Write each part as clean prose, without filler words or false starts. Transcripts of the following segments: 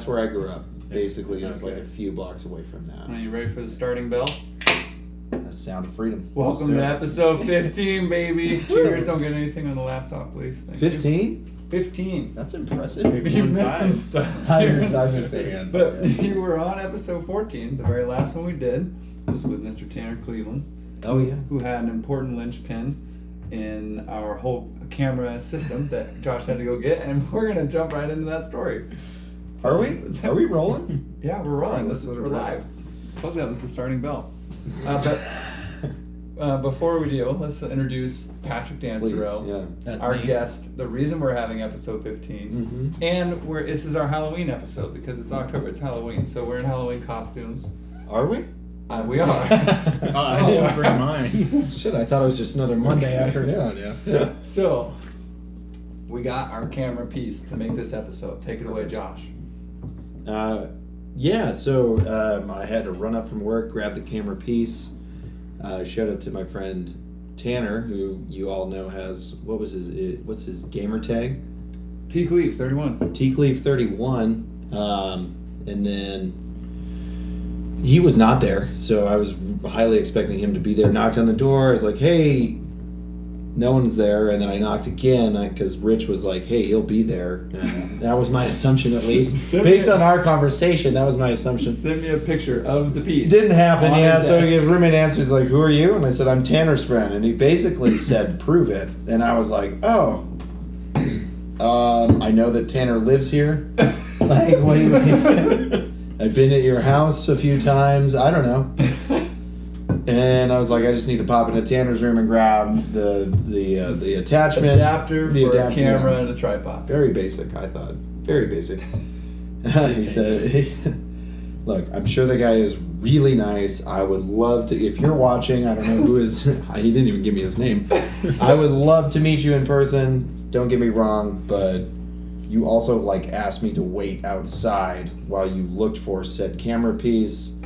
where I grew up. Basically, it's like a few blocks away from that. Are you ready for the starting bell? That's Sound of Freedom. Welcome to episode 15, baby. Cheers, don't get anything on the laptop, please. 15? 15. That's impressive. Maybe you missed some stuff. I missed a hand. But you were on episode 14, the very last one we did. It was with Mr. Tanner Cleveland. Oh, yeah. Who had an important linchpin in our whole camera system that Josh had to go get, and we're going to jump right into that story. Are we? Are we rolling? Yeah, we're rolling. All right, We're live. Told you that was the starting bell. But before we do, let's introduce Patrick Dansereau, That's our me. guest. The reason we're having episode 15, and this is our Halloween episode because it's October. It's Halloween, so we're in Halloween costumes. Are we? We are. I didn't bring mine. Shit, I thought it was just another Monday afternoon. Yeah. So we got our camera piece to make this episode. Take it away, Josh. So I had to run up from work, grab the camera piece. Shout out to my friend Tanner, who you all know has, what's his gamer tag? T-Cleave 31. T-Cleave 31. And then he was not there, so I was highly expecting him to be there. Knocked on the door. I was like, hey, no one's there. And then I knocked again because Rich was like, hey, he'll be there. And that was my assumption, at least. Based on our conversation, that was my assumption. Send me a picture of the piece. Didn't happen, yeah. So desk. his roommate answers like, who are you? And I said, I'm Tanner's friend. And he basically said, prove it. And I was like, oh. I know that Tanner lives here. Like, what do you mean? I've been at your house a few times. I don't know. And I was like, I just need to pop into Tanner's room and grab the attachment. Adapter for a camera and a tripod. Very basic, I thought. Very basic. He said, look, I'm sure the guy is really nice. I would love to, if you're watching, I don't know who is, he didn't even give me his name. I would love to meet you in person. Don't get me wrong, but you also asked me to wait outside while you looked for said camera piece.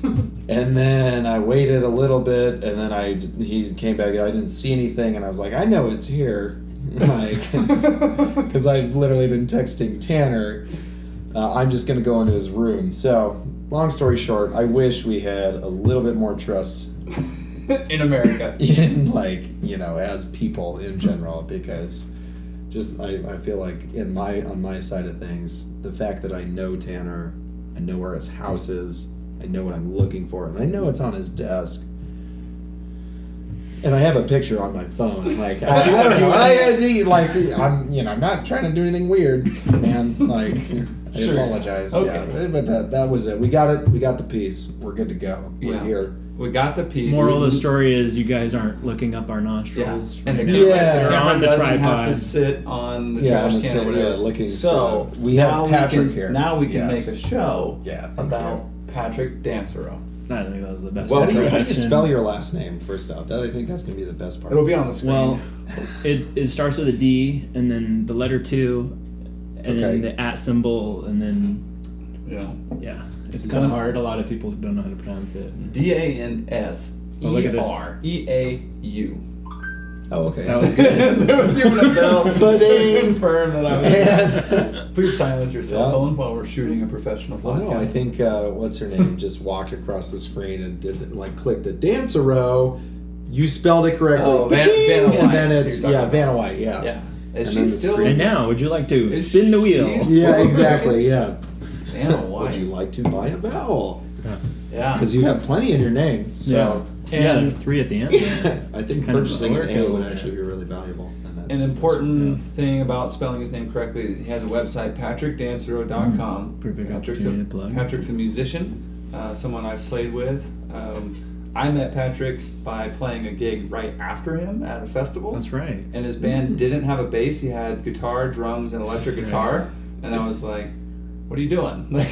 And then I waited a little bit, and then he came back. I didn't see anything, and I was like, I know it's here, because I've literally been texting Tanner. I'm just gonna go into his room. So, long story short, I wish we had a little bit more trust in America, in as people in general, because I feel like on my side of things, the fact that I know Tanner, I know where his house is. I know what I'm looking for, and I know it's on his desk. And I have a picture on my phone. I don't know. I'm not trying to do anything weird, man. I apologize. Okay. Yeah, but that was it. We got it. We got the piece. We're good to go. We're here. We got the piece. Moral of the story is you guys aren't looking up our nostrils. And the camera camera on the doesn't tripod. have to sit on the trash can or whatever. Looking so we have Patrick here. Now we can make a show about Patrick Dansereau. I think that was the best. Well, how do you spell your last name, first off? I think that's going to be the best part. It'll be on the screen. Well, it starts with a D, and then the letter 2, and then the at symbol, and then... Yeah. It's kind of hard. A lot of people don't know how to pronounce it. Dansereau. Oh, okay. That was good. There was even a bell to confirm that I was. Please silence your cell phone while we're shooting a professional podcast. No, I think what's her name just walked across the screen and did clicked the Dansereau. You spelled it correctly. Oh, Vanna White. And then it's Vanna White. Yeah. Yeah. Is she still? And now, would you like to spin the wheel? Yeah, exactly. Yeah. Vanna White. Would you like to buy a vowel? Yeah. Because you have plenty in your name. So. And 3 at the end. I think purchasing an A would actually be really valuable. An important thing about spelling his name correctly, he has a website, patrickdansereau.com. Perfect opportunity to plug. Patrick's a musician, someone I've played with. I met Patrick by playing a gig right after him at a festival. That's right. And his band didn't have a bass. He had guitar, drums, and electric guitar. Right. And I was like, what are you doing?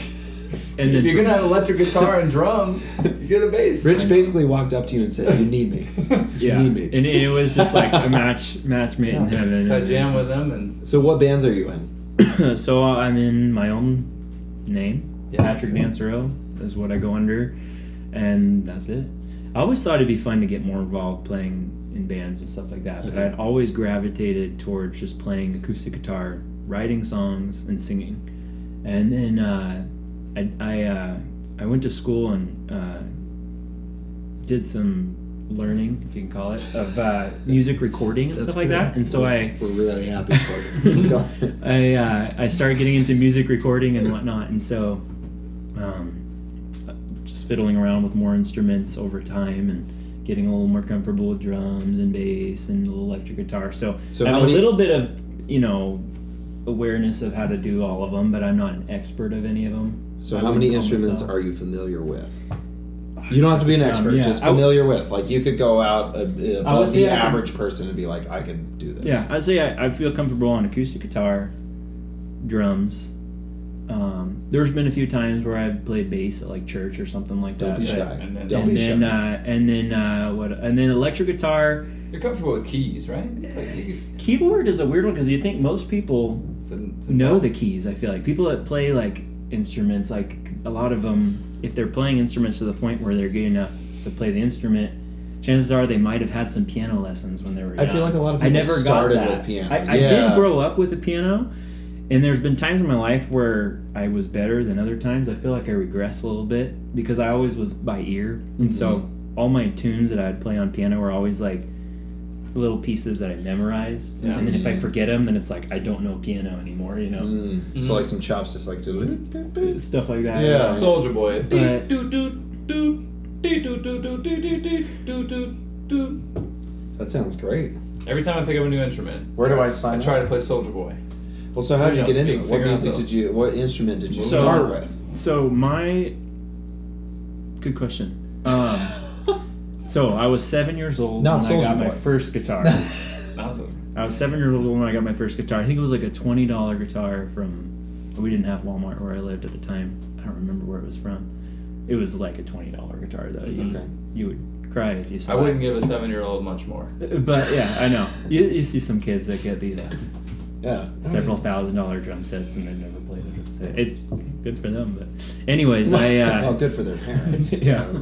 And if you're going to have electric guitar and drums, you get a bass. Rich basically walked up to you and said, you need me. You need me. And it was just like a match made in heaven. So I jammed with them. And so what bands are you in? So I'm in my own name. Patrick Dansereau is what I go under. And that's it. I always thought it'd be fun to get more involved playing in bands and stuff like that. But I'd always gravitated towards just playing acoustic guitar, writing songs, and singing. And then I went to school and did some learning, if you can call it, of music recording and That's stuff like good. that. And so we're really happy for you. Go ahead. I started getting into music recording and whatnot, and so just fiddling around with more instruments over time and getting a little more comfortable with drums and bass and a little electric guitar. So I have a little bit of, awareness of how to do all of them, but I'm not an expert of any of them. So how many instruments are you familiar with? You don't have to be an expert, just familiar with. Like, you could go out above the average person and be like, I can do this. Yeah, I'd say I feel comfortable on acoustic guitar, drums. There's been a few times where I've played bass at like church or something like that. Don't be shy. And then electric guitar. You're comfortable with keys, right? Keyboard is a weird one because you think most people know the keys. I feel like people that play like instruments, like a lot of them, if they're playing instruments to the point where they're good enough to play the instrument, chances are they might have had some piano lessons when they were young. I feel like a lot of people started with piano. I did grow up with a piano, and there's been times in my life where I was better than other times. I feel like I regress a little bit because I always was by ear, and so all my tunes that I'd play on piano were always like little pieces that I memorized, and then if I forget them, then it's like I don't know piano anymore, So like some chops, just like stuff like that. Yeah, Soldier Boy. But, that sounds great. Every time I pick up a new instrument, where do I sign up? I try to play Soldier Boy. Well, so how did you get into it? What instrument did you start with? So good question. So I was 7 years old when I got my first guitar. I was 7 years old when I got my first guitar. I think it was like a $20 guitar we didn't have Walmart where I lived at the time. I don't remember where it was from. It was like a $20 guitar though. You would cry if you saw it. I wouldn't give a 7-year-old much more. But yeah, I know. You see some kids that get these several $1,000 drum sets and they never played a drum set. Good for them, but anyways, well, good for their parents. Yeah.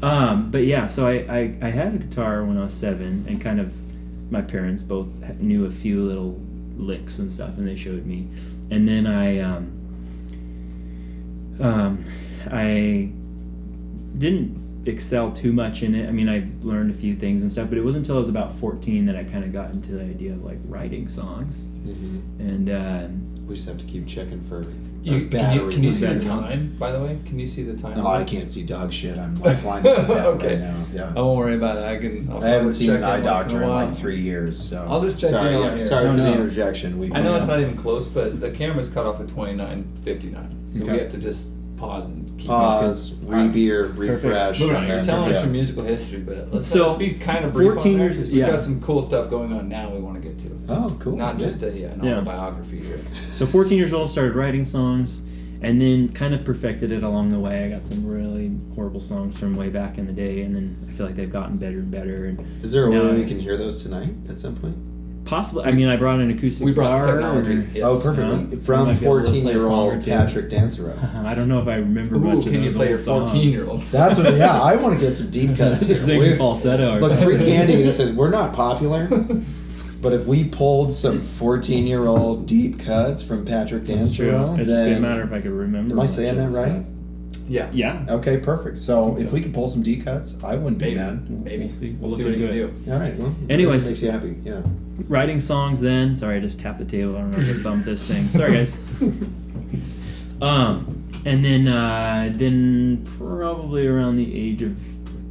But yeah, so I had a guitar when I was 7, and kind of my parents both knew a few little licks and stuff, and they showed me. And then I didn't excel too much in it. I mean, I learned a few things and stuff, but it wasn't until I was about 14 that I kind of got into the idea of like writing songs. And we just have to keep checking for. Can you see the time, by the way? Can you see the time? No, I can't see dog shit. I'm like blind as a bat right now. Yeah. I won't worry about it. I haven't seen an eye doctor in like 3 years, so I'll just check sorry, in on here. Sorry for the interjection. I know it's not even close, but the camera's cut off at 29:59, so we have to just pause and keep re-beer, refresh. You're telling us your musical history, but let's be kind of brief 14 on there, years. because we've got some cool stuff going on now we want to get to. Oh, cool. Not just an autobiography here. So 14 years old, started writing songs, and then kind of perfected it along the way. I got some really horrible songs from way back in the day, and then I feel like they've gotten better and better. And is there a way we can hear those tonight at some point? Possibly. I mean, I brought an acoustic guitar. We brought technology. Yes. Oh, perfectly. From 14-year-old Patrick Dansereau. I don't know if I remember much of can those you play your old 14-year-olds? That's what. Yeah, I want to get some deep cuts. Just sing falsetto. Look, free candy. Listen, we're not popular, but if we pulled some 14-year-old deep cuts from Patrick Dansereau, it just didn't matter if I could remember. Am I saying that right? Yeah. Okay, perfect. So if we could pull some deep cuts, I wouldn't be mad. Maybe. We'll see. We'll see what you can do. All right. Well, anyways, makes you happy. Yeah. Writing songs then. Sorry, I just tapped the table. I don't know if I bumped this thing. Sorry, guys. And then probably around the age of,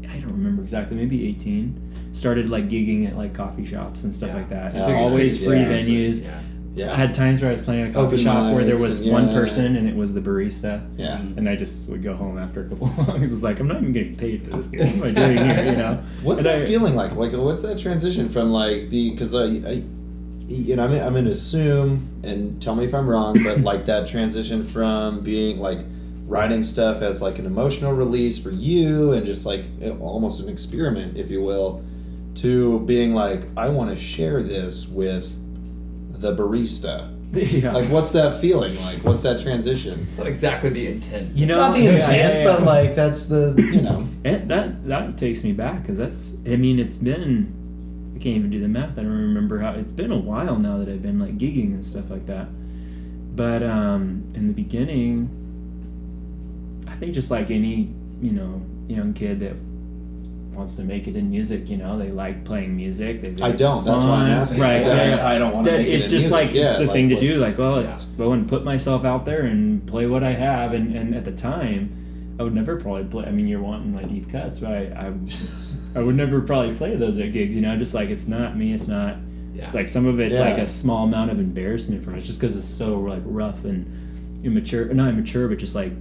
I don't remember exactly, maybe 18, started like gigging at like coffee shops and stuff like that. Always free venues. Yeah. I had times where I was playing at a coffee shop where there was one person and it was the barista. Yeah. And I just would go home after a couple of songs. It's like, I'm not even getting paid for this game. What am I doing here, What's that feeling like? Like, what's that transition from like because I'm going to assume, and tell me if I'm wrong, but like that transition from being like writing stuff as like an emotional release for you and just like almost an experiment, if you will, to being like, I want to share this with the barista. Yeah. Like, what's that feeling like? What's that transition? It's not exactly the intent. Not the intent, but like that's the, And that takes me back because it's been, I can't even do the math. I don't remember how, it's been a while now that I've been like gigging and stuff like that. But in the beginning, I think just like any, young kid that wants to make it in music, they like playing music. I don't. That's why I'm asking. Right. I don't want to make it in music. It's just like, it's the thing to do. Like, let's Yeah. go and put myself out there and play what I have. And at the time, I would never probably play. I mean, you're wanting my deep cuts, but I would never probably play those at gigs. Just like, it's not me. It's not. Yeah. It's like some of it's like a small amount of embarrassment from it, just because it's so like rough and immature. Not immature, but just like,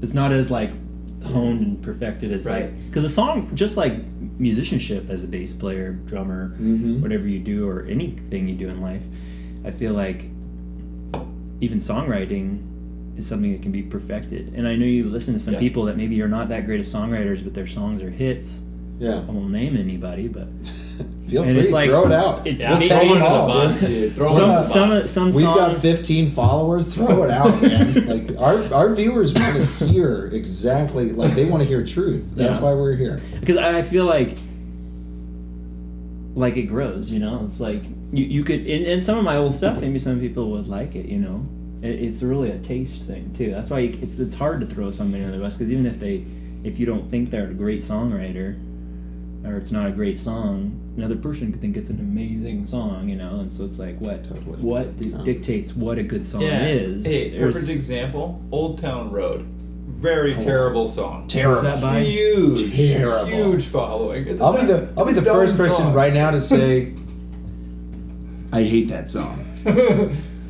it's not as like honed and perfected as Right. like, because a song, just like musicianship as a bass player, drummer, whatever you do or anything you do in life, I feel like even songwriting is something that can be perfected. And I know you listen to some people that maybe are not that great as songwriters, but their songs are hits. Yeah. I won't name anybody, but feel and free, it's like, throw it out. It's Yeah, maybe- throw it under the all, bus, dude. dude. Throw it under the bus. some We've songs. got 15 followers. Throw it out, man. Like our viewers want to hear exactly, like they want to hear truth. That's why we're here. Because I feel like it grows, It's like you could, and some of my old stuff, maybe some people would like it, It's really a taste thing too. That's why it's hard to throw somebody under the bus, because even if you don't think they're a great songwriter, or it's not a great song, another person could think it's an amazing song, And so it's like what dictates what a good song is. Hey, There's- perfect example: Old Town Road. Very terrible song. Who's that by? Huge following. It's I'll be the it's a first dumb person song. right now to say I hate that song.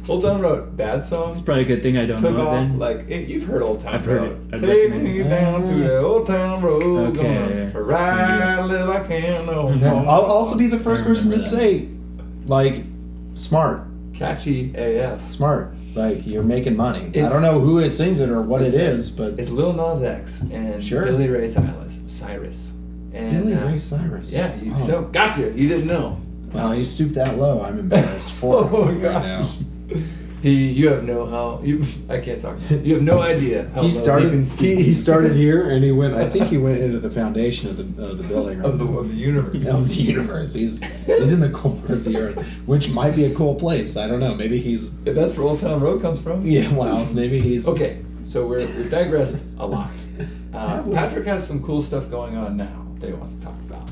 Old Town Road, bad song. It's probably a good thing I don't Took know it off then. like you've heard Old Town I've heard Road. it. I'd Take recognize me it. down to the Old Town Road. Okay. Gonna ride little I can no more. I'll also be the first I person to remember that. say, like, smart. Catchy AF. Smart. Like, you're making money. I It's- don't know who sings it or what it is, but It's Lil Nas X and Sure. Billy Ray Cyrus. And, Billy Ray Cyrus. Yeah, Oh. so gotcha. You didn't know. Wow, you stooped that low. I'm embarrassed for Oh, him right now. You have I can't talk. You have no idea how He low started. can stoop. He started here, and he went. I think he went into the foundation of the building. Right? of the universe. Of the universe. He's in the core of the earth, which might be a cool place. I don't know. Maybe he's. If that's where Old Town Road comes from. Yeah. Wow. Maybe he's. Okay, so we digressed a lot. Patrick has some cool stuff going on now that he wants to talk about.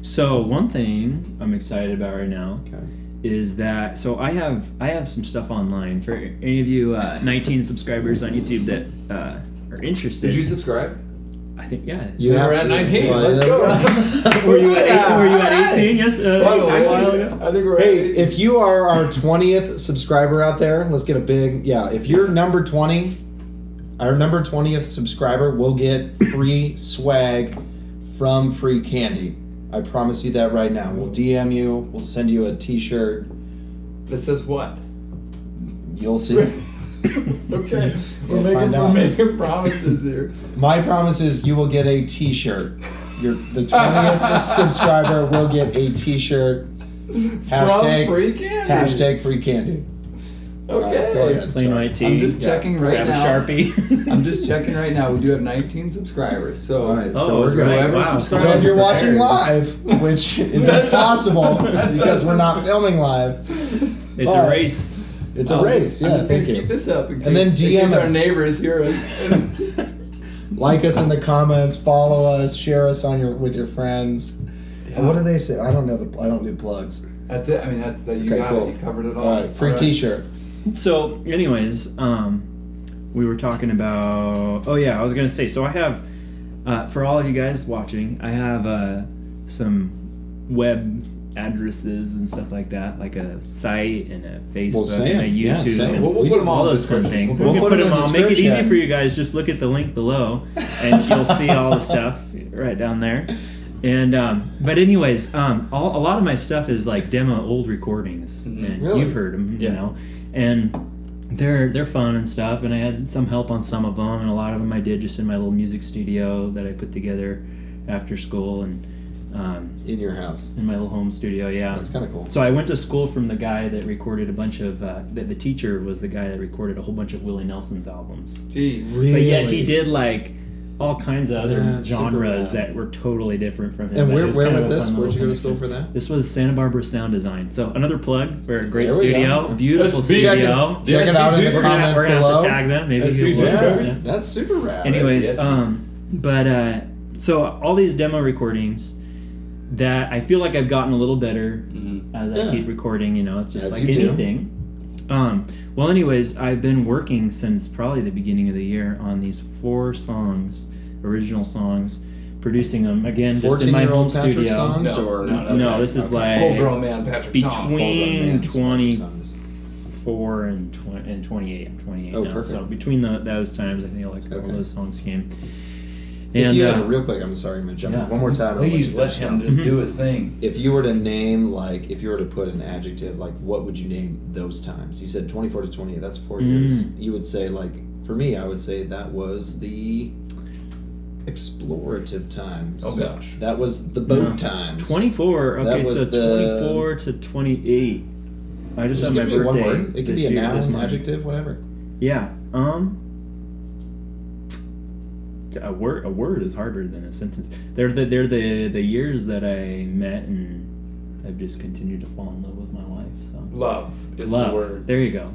So one thing I'm excited about right now Okay. is that I have some stuff online for any of you 19 subscribers on YouTube that are interested. Did you subscribe? I think You We're have- at 19. Well, Let's go. Were you at 18? Yes. By the A way, while ago? I think we're at Hey, 18. if you are our 20th subscriber out there, let's get a big If you're number 20, our number 20th subscriber will get free swag from Free Candy. I promise you that right now. We'll DM you. We'll send you a T-shirt. That says what? You'll see. Okay, We'll we're find out. making promises here. My promise is you will get a T-shirt. The 20th subscriber will get a T-shirt. Hashtag From Free Candy. Hashtag Free Candy. Okay. Go ahead. Plain Sorry. white tee. I'm just checking right Grab now. a Sharpie. I'm just checking right now. We do have 19 subscribers. So, All right, Oh, so we're good. right. whoever Wow. subscribes So if you're watching prepared. live, which is impossible because we're not filming live, It's a race. it's a race. I'm Yeah, just gonna thank keep you. this up in And then case, DM our us. neighbors hear us. Like us in the comments, follow us, share us on with your friends. And what do they say? I don't know. I don't do plugs. That's it. I mean, that's that. You Okay, got cool. it. You covered it all. All right, free T-shirt. So, anyways, we were talking about. Oh yeah, I was gonna say. So I have, for all of you guys watching, I have some web addresses and stuff like that, like a site and a Facebook say and a 'em. Yeah, YouTube. say 'em. and We'll put 'em all all in those the fun description. things. We'll We'll put put 'em them in the all. Make it easy description. for you guys. Just look at the link below, and you'll see all the stuff right down there. And but anyways, a lot of my stuff is like demo old recordings, and Really? you've heard them, Yeah. you know, and they're fun and stuff. And I had some help on some of them, and a lot of them I did just in my little music studio that I put together after school and In your house. in my little home studio. Yeah, That's kind of cool. so I went to school from the guy that recorded a bunch of. The teacher was the guy that recorded a whole bunch of Willie Nelson's albums. Jeez. Really? But yet he did like all kinds of other Yeah, genres super rad. that were totally different from him. And but where it was kind of a this? fun Where'd you little go to school connection. for that? This was Santa Barbara Sound Design. So another plug for a great There we studio, go. beautiful SB. studio. Check it out in the We're comments gonna have below. to tag them. Maybe SB, you'll look yeah. at Yeah, it. that's super rad. Anyways, Yes. so all these demo recordings that I feel like I've gotten a little better as I Yeah. keep recording. You know, it's just As like you do. anything. Well, anyways, I've been working since probably the beginning of the year on these 4 songs, original songs, producing them again just in my home 14-year-old Patrick studio. songs, No, or no, No, this is like Full-grown man Patrick song. between Full-grown man's Patrick 24 and 28. I'm 28 Oh, now. perfect. So between those times, I think like all Okay. those songs came. If And you had a real quick, I'm sorry, I'm gonna jump in. Yeah. One more time. I'll Please you let finish him up. just do his thing. If you were to name, like, if you were to put an adjective, like, what would you name those times? You said 24 to 28. That's 4 years. You would say, like, for me, I would say that was the explorative times. Oh gosh. That was the boat No. times. 24. That Okay, was so the- 24 to 28. I just Just had my give me one birthday. word. It could this be a year, noun, this an month. adjective, whatever. Yeah. A word is harder than a sentence. They're the years that I met and I've just continued to fall in love with my wife. So Love is love. the word. There you go.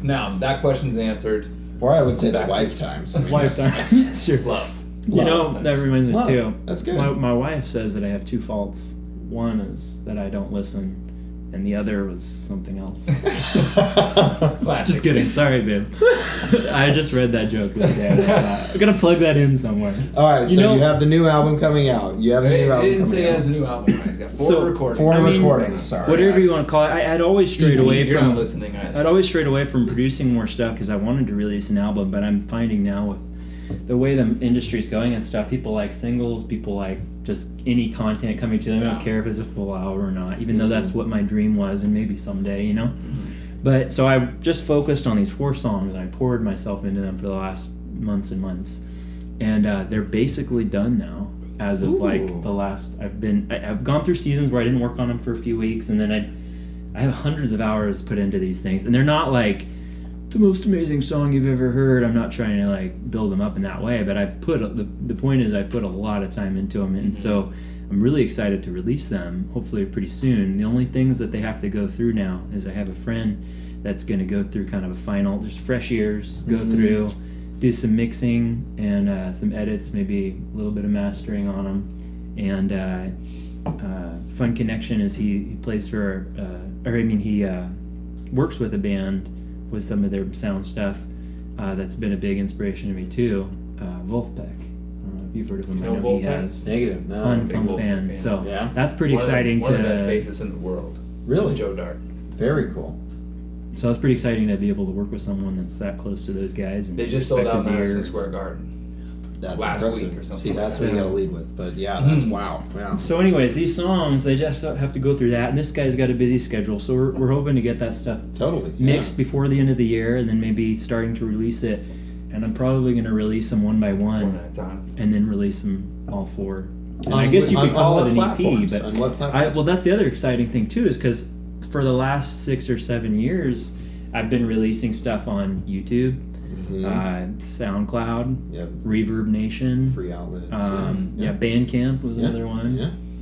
Now, that question's answered. Or I would say the Back to- lifetimes. I mean, Lifetime. Sure. Love. You know, Love. that reminds me Love. too. That's good. My wife says that I have 2 faults. One is that I don't listen, and the other was something else. Classic. Just kidding. Sorry, babe. I just read that joke the other day. and I thought, I'm gonna plug that in somewhere. All right, so You know- you have the new album coming out. You have the It new album didn't coming say he out. has a new album. He's got 4 So, recordings. 4 I mean, recordings, sorry. Whatever you want to call it. I'd always strayed away You're from. not listening either. I'd always strayed away from producing more stuff because I wanted to release an album, but I'm finding now with the way the industry's going and stuff, people like singles, people like just any content coming to them. I Yeah. don't care if it's a full hour or not, even though that's what my dream was, and maybe someday, you know. But so I just focused on these 4 songs, and I poured myself into them for the last months and months, and they're basically done now. As of like Ooh. the last, I've gone through seasons where I didn't work on them for a few weeks, and then I have hundreds of hours put into these things, and they're not like the most amazing song you've ever heard. I'm not trying to like build them up in that way, but I put the point is I put a lot of time into them, and so I'm really excited to release them hopefully pretty soon. The only things that they have to go through now is I have a friend that's going to go through kind of a final, just fresh ears, go through, do some mixing and some edits, maybe a little bit of mastering on them, and Fun Connection is he plays for he works with a band with some of their sound stuff. That's been a big inspiration to me too. Wolfpack. I don't know if you've heard of him. You I know know he Wolfpack? has Negative. No. fun big funk Wolfpack band. fan. So Yeah. that's pretty exciting one of the to. best bassists in the world. Really? Joe Dart. Very cool. So it's pretty exciting to be able to work with someone that's that close to those guys. And They just sold respect out his ear. Madison Square Garden. That's Last impressive. week or something. See, that's what you got to lead with. But yeah, that's wow. Yeah. So, anyways, these songs they just have to go through that, and this guy's got a busy schedule, so we're hoping to get that stuff Totally. mixed before the end of the year, and then maybe starting to release it. And I'm probably going to release them one by One one, at a time. and then release them all 4. And On I guess you what- could call what it an EP, platforms? but On what platforms? well, that's the other exciting thing too, is because for the last 6 or 7 years, I've been releasing stuff on YouTube, SoundCloud, Yep. Reverb Nation, Free outlets. Bandcamp was another one.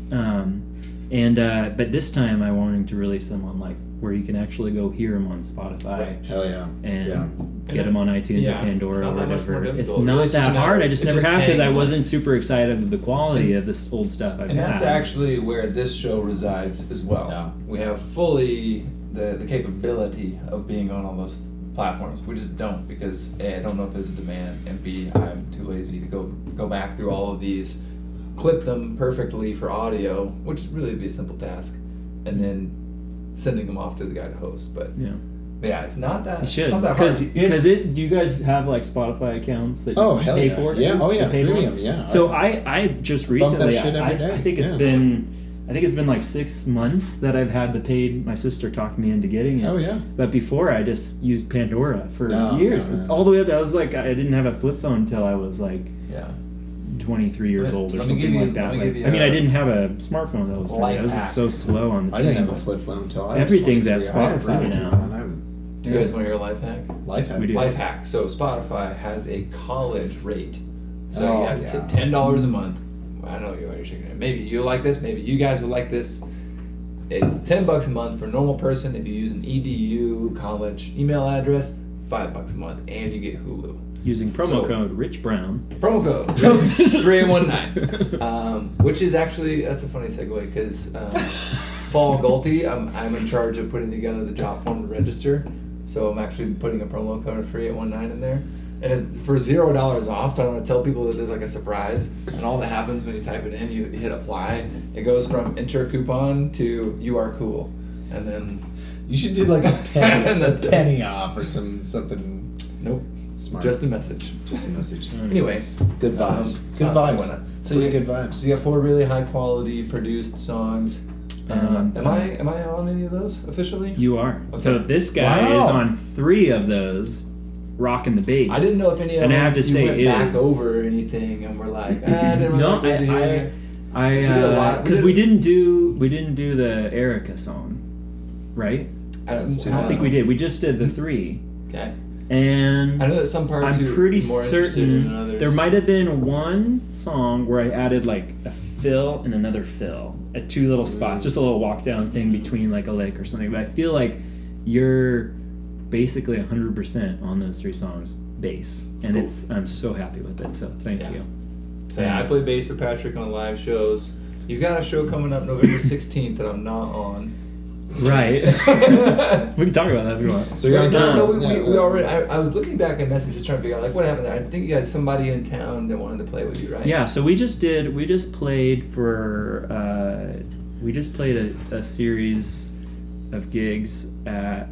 Yeah. But this time I wanted to release them on like where you can actually go hear them on Spotify Right. Hell yeah. and Yeah. get them on iTunes Yeah, or Pandora it's not or that much more whatever. It's difficult. not It's just that a matter hard. I of- just it's never just have because I paying wasn't super excited with the quality of this old stuff I've And had. that's actually where this show resides as well. Yeah. We have fully the capability of being on all those platforms. We just don't because A, I don't know if there's a demand, and B, I'm too lazy to go back through all of these, clip them perfectly for audio, which would really be a simple task, and then sending them off to the guy to host. But yeah, it's not that. You should, It's not that hard. because do you guys have like Spotify accounts that Oh, you hell pay yeah. for? Yeah. too? Oh, yeah. You pay for Premium, it? yeah. So I just recently, that shit every day. I think it's Yeah. been, like 6 months that I've had the paid. My sister talked me into getting it. Oh, yeah. But before I just used Pandora for No, years, no, no. all the way up. I was like, I didn't have a flip phone until I was like yeah. 23 years old or let me give something you- like that. let me give you I mean, a I didn't have a smartphone that was life I was hack. just so slow on the I didn't train. have a flip phone until I was Everything's at 23. I had Spotify really now. good one. I would- Do you guys want to hear a life hack? Life hack. We do. Life hack. So Spotify has a college rate So $10 a month. I know you're shaking your head. Maybe you like this. Maybe you guys will like this. It's $10 a month for a normal person. If you use an EDU college email address, $5 a month, and you get Hulu. Using promo code Rich Brown. Promo code 3819. Which is actually, that's a funny segue because Fall Gulty, I'm in charge of putting together the job form to register. So I'm actually putting a promo code of 3819 in there. And it's for $0 off. I want to tell people that there's like a surprise. And all that happens when you type it in, you hit apply. It goes from enter coupon to you are cool. And then you should do like a penny off or something. Nope. Smart. Just a message. Anyways. Good vibes. Good vibes. So you good vibes. So you have 4 really high quality produced songs. Am I on any of those officially? You are. Okay. So this guy is on 3 of those, rocking the bass. I didn't know if any of and them I have to say went back over or anything, and we're like, I didn't really because we didn't do the Erica song, right? I don't think we did. We just did the 3. Okay. And I know that some parts I'm pretty more certain than certain others. there might have been one song where I added like a fill and another fill at 2 little spots, just a little walk down thing between like a lick or something. But I feel like you're basically 100% on those 3 songs bass, and cool. I'm so happy with it. So thank you. So I play bass for Patrick on live shows. You've got a show coming up November 16th that I'm not on. Right. We can talk about that if you want. So you're we already. I was looking back at messages trying to figure out like what happened there. I think you had somebody in town that wanted to play with you, right? Yeah. So we just played a series of gigs at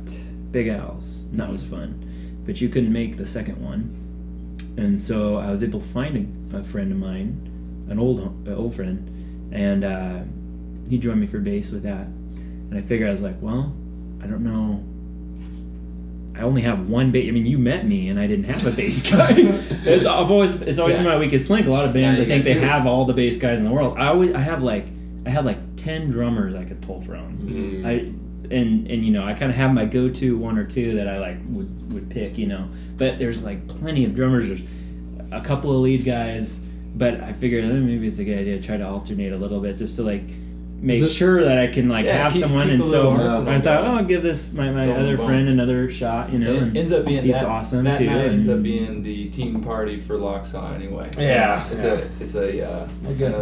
Big Al's, and that was fun. But you couldn't make the second one, and so I was able to find a friend of mine, an old friend, and he joined me for bass with that. And I figured, I was like, well, I don't know. I only have one bass. I mean, you met me, and I didn't have a bass guy. It's always been my weakest link. A lot of bands, I think they have all the bass guys in the world. I had like 10 drummers I could pull from. Mm-hmm. And you know, I kind of have my go-to 1 or 2 that I like would pick, you know. But there's like plenty of drummers. There's a couple of lead guys, but I figured maybe it's a good idea to try to alternate a little bit just to like make sure that I can like have someone. And so I thought, I'll give this my other friend another shot, you know. It ends up being he's awesome that too. That ends up being the team party for Locksaw anyway. Yeah. It's a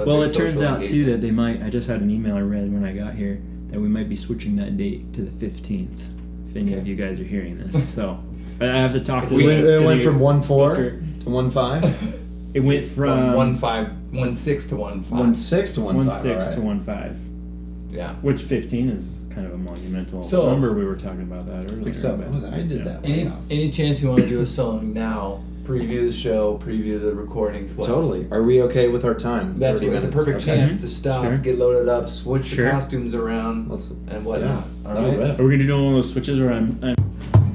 well, it turns out too that they might. I just had an email I read when I got here that we might be switching that date to the 15th. If any of you guys are hearing this, so I have to talk to. It went from 1-4 to 1-5. It went from 1-6 to 1-5. 1-6 to 1-5. 1-6 to 1-5. Yeah. Which 15 is kind of a monumental number. We were talking about that earlier. I did that. Any chance you want to do a song now? Preview the show, preview the recordings. Totally. Are we okay with our time? That's a perfect chance to stop, get loaded up, switch the costumes around, and whatnot. All right. Are we gonna do one of those switches where I'm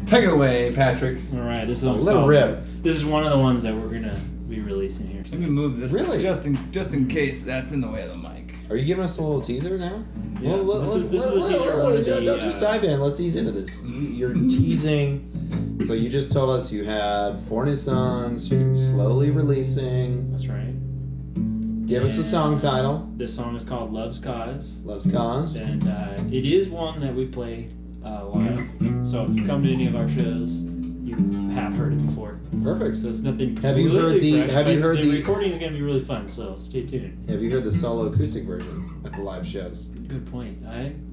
take it away, Patrick. All right. This is a little rip. This is one of the ones that we're gonna be releasing here. Let me move this. Really? Just in case that's in the way of the mic. Are you giving us a little teaser now? Yeah. This is a teaser. Don't just dive in. Let's ease into this. You're teasing. So you just told us you had 4 new songs. You're gonna be slowly releasing. That's right. Give us a song title. This song is called Love's Cause. Love's Cause. And it is one that we play live. So if you come to any of our shows, you have heard it before. Perfect. So it's nothing. Have you heard the? Have you heard the recording is going to be really fun. So stay tuned. Have you heard the solo acoustic version at the live shows? Good point.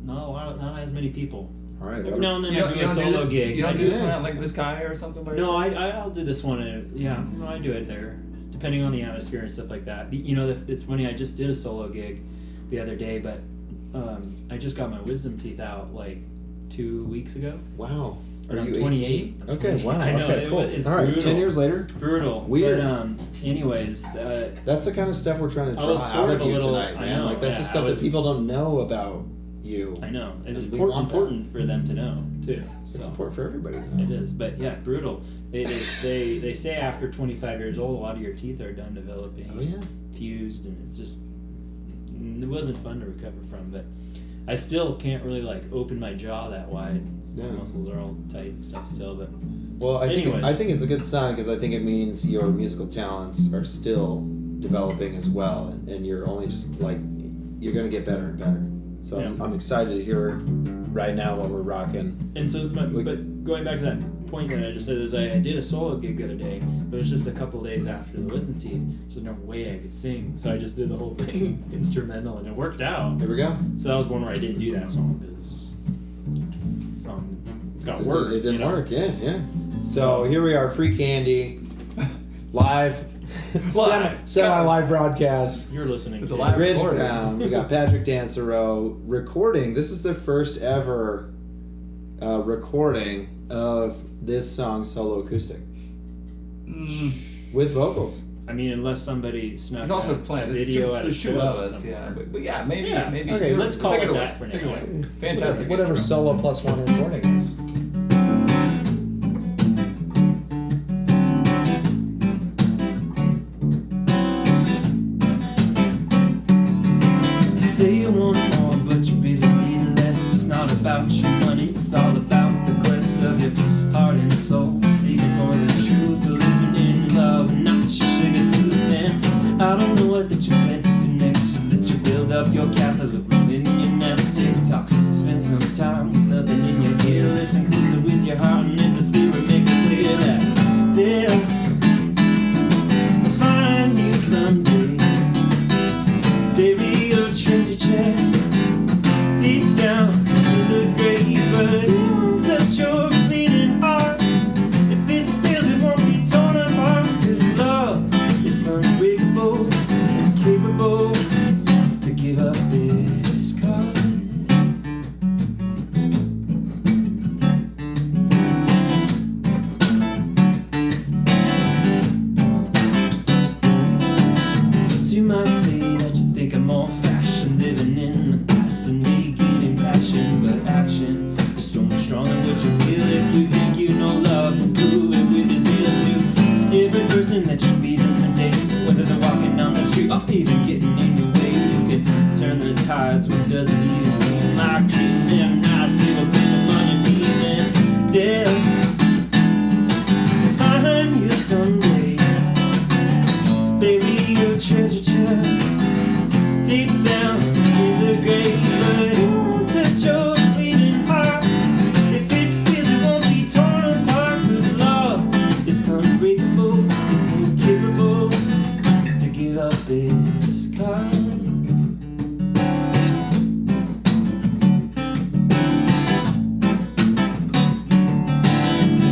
Not as many people. All right. Every now and then I do a solo gig. You don't do this one like this guy or something? No, I'll do this one. I do it there, depending on the atmosphere and stuff like that. You know, it's funny. I just did a solo gig the other day, but I just got my wisdom teeth out like 2 weeks ago. Wow. Are you 28? Okay, wow. I know. Okay, cool. It's all right, brutal. 10 years later. Brutal. Weird. But, anyways. That's the kind of stuff we're trying to draw out of you tonight, man. I know, that's the stuff that people don't know about you. I know. It's important for them to know, too. It's important for everybody to know. It is. But, yeah, brutal. They say after 25 years old, a lot of your teeth are done developing. Oh, yeah. Fused, and it wasn't fun to recover from. But I still can't really like open my jaw that wide. Yeah. My muscles are all tight and stuff still, but Well, I anyways. think it's a good sign because I think it means your musical talents are still developing as well, and you're only just like you're gonna get better and better. So I'm excited to hear right now what we're rocking. And so, but going back to that point that I just said is I did a solo gig the other day, but it was just a couple of days after the Wisdom Team, so there's no way I could sing. So I just did the whole thing instrumental, and it worked out. There we go. So that was one where I didn't do that song because it's got words. It didn't work. Yeah. So here we are, Free Candy, live. Semi-live broadcast. You're listening It's to a live Rich recording. Brown. We got Patrick Dansereau recording. This is their first ever recording of this song solo acoustic with vocals. I mean, unless somebody snuck He's also a playing. video at a There's show two of or us, something. yeah. But yeah, maybe. Okay, let's call take it away. that for Take it now. away. Fantastic. Whatever intro. solo plus one recording is. You say you want more, but you really need less. It's not about your money, it's all about the quest of your heart and soul. Seeking for the truth, believing in love, not your sugar to the man. I don't know what that you plan to do next, just that you build up your castle of in your nest. Tick-tock, spend some time with nothing in your ear. Listen closer with your heart and let the spirit make it clear that dear, I'll find you someday. Baby, your treasure chest deep down in the grave, but it won't touch your bleeding heart. If it's sealed, it won't be torn apart. 'Cause love is unbreakable, it's incapable to give up its cause. So you might say that you think I'm old-fashioned, living in the past and me getting passion, but action is so much stronger than what you feel. If you think you know love, then prove it with your zeal to every person that you meet in the day, whether they're walking down the street or even getting in your way. You can turn the tides when it doesn't even seem like dreaming. And I say we'll put them on your team and death find you someday. Baby, your treasure chest deep down in the grave, but it won't touch your bleeding heart. If it's sealed, it won't be torn apart. 'Cause love is unbreakable, it's incapable to give up its cause.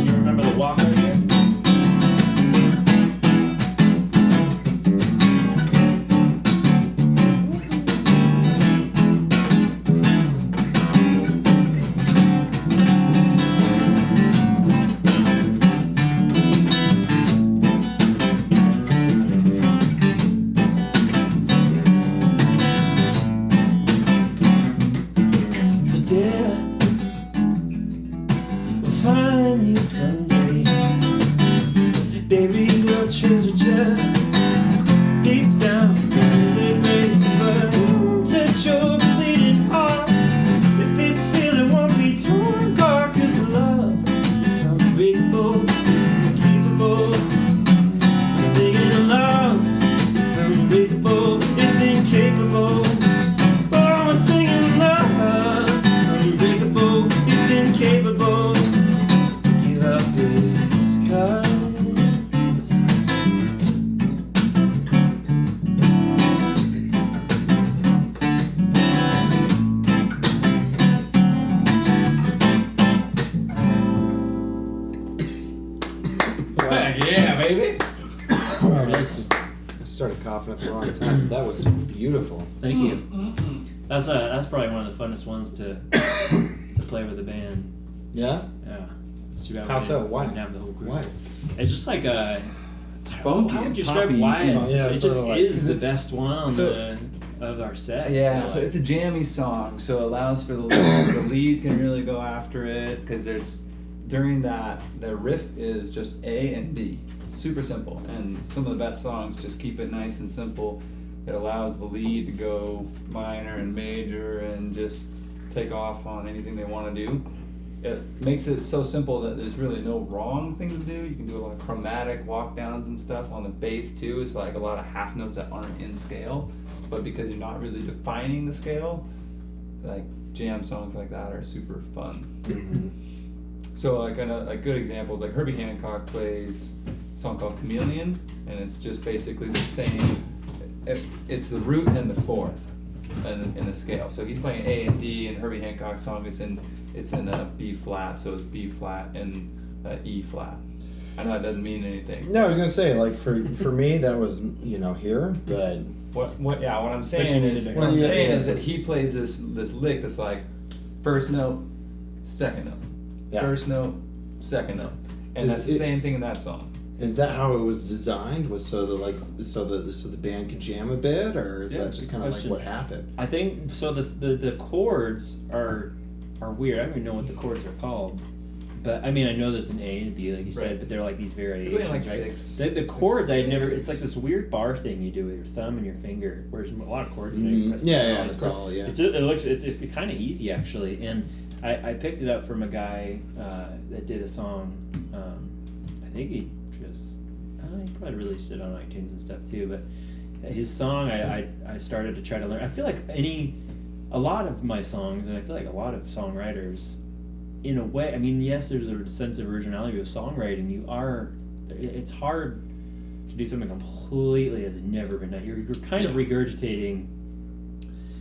You remember the walk right here? So dear, we'll find you someday. Baby, your treasure chest deep down in the grave, but it won't touch your bleeding heart. If it's sealed, it won't be torn apart. 'Cause love is unbreakable, it's incapable. Singing love is unbreakable, it's incapable. Oh, we're singing love, it's unbreakable, it's incapable to give up its cause. Heck yeah, baby. Yes. I started coughing at the wrong time. That was beautiful. Thank you. That's probably one of the funnest ones to play with the band. Yeah? Yeah. It's too bad How we so? didn't, Why? didn't have the whole group. Why? It's just like Funky how would and you describe poppy. why it's, Yeah, it sort just of like- is the best one on So- of our set. Yeah, I so feel it's a like. jammy song, so it allows for the lead. The lead can really go after it because there's during that the riff is just A and B, super simple. And some of the best songs just keep it nice and simple. It allows the lead to go minor and major and just take off on anything they want to do. It makes it so simple that there's really no wrong thing to do. You can do a lot of chromatic walk downs and stuff on the bass too. It's like a lot of half notes that aren't in scale, but because you're not really defining the scale, like jam songs like that are super fun. So like a good example is like Herbie Hancock plays a song called Chameleon, and it's just basically the same. It's the root and the fourth in the scale. So he's playing A and D, and Herbie Hancock's song is in a B flat, so it's B flat and E flat. I know that doesn't mean anything. No, I was gonna say like for me that was here, but what I'm saying is that he plays this lick that's like first note, second note, first note, second note, and that's the same thing in that song. Is that how it was designed? Was so the band could jam a bit, or is that just kind of like what happened? I think so. The chords are weird. I don't even know what the chords are called, but I mean I know that's an A and a B like you said, but they're like these variations. Like right? six. The chords I had never. It's like this weird bar thing you do with your thumb and your finger, whereas a lot of chords. You press It's kind of easy actually, and I picked it up from a guy that did a song. I think he probably released it on iTunes and stuff too, but his song I started to try to learn. I feel like a lot of my songs, and I feel like a lot of songwriters, in a way, I mean, yes, there's a sense of originality with songwriting. It's hard to do something completely that's never been done. You're kind of regurgitating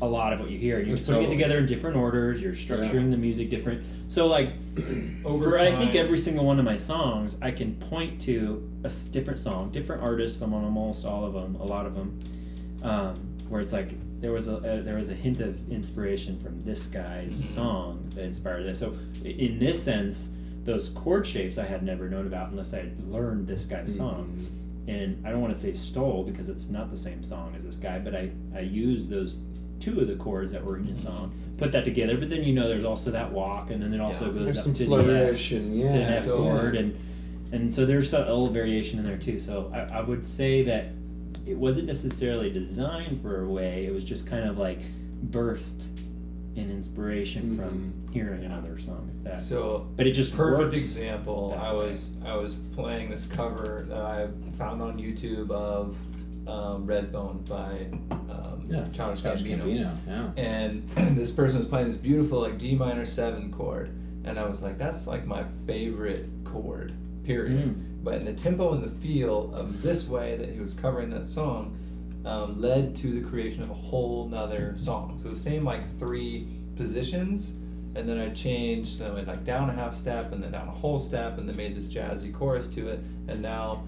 a lot of what you hear. You're putting it together in different orders. You're structuring the music different. So like, I think every single one of my songs, I can point to a different song, different artists. I'm on almost all of them, a lot of them, where it's like there was a hint of inspiration from this guy's song that inspired this. So in this sense, those chord shapes I had never known about unless I had learned this guy's song. And I don't want to say stole because it's not the same song as this guy, but I used those two of the chords that were in his song, put that together, but then there's also that walk, and then it also goes up to the F chord, and so there's a little variation in there too. So I would say that it wasn't necessarily designed for a way, it was just kind of like birthed in inspiration from hearing another song. But it just perfect works example. I was playing this cover that I found on YouTube of Redbone by Childish Gambino. And this person was playing this beautiful like D minor 7 chord, and I was like, that's like my favorite chord, period. But in the tempo and the feel of this way that he was covering that song led to the creation of a whole nother song. So the same like 3 positions, and then I changed, I went like down a half step and then down a whole step, and then made this jazzy chorus to it, and now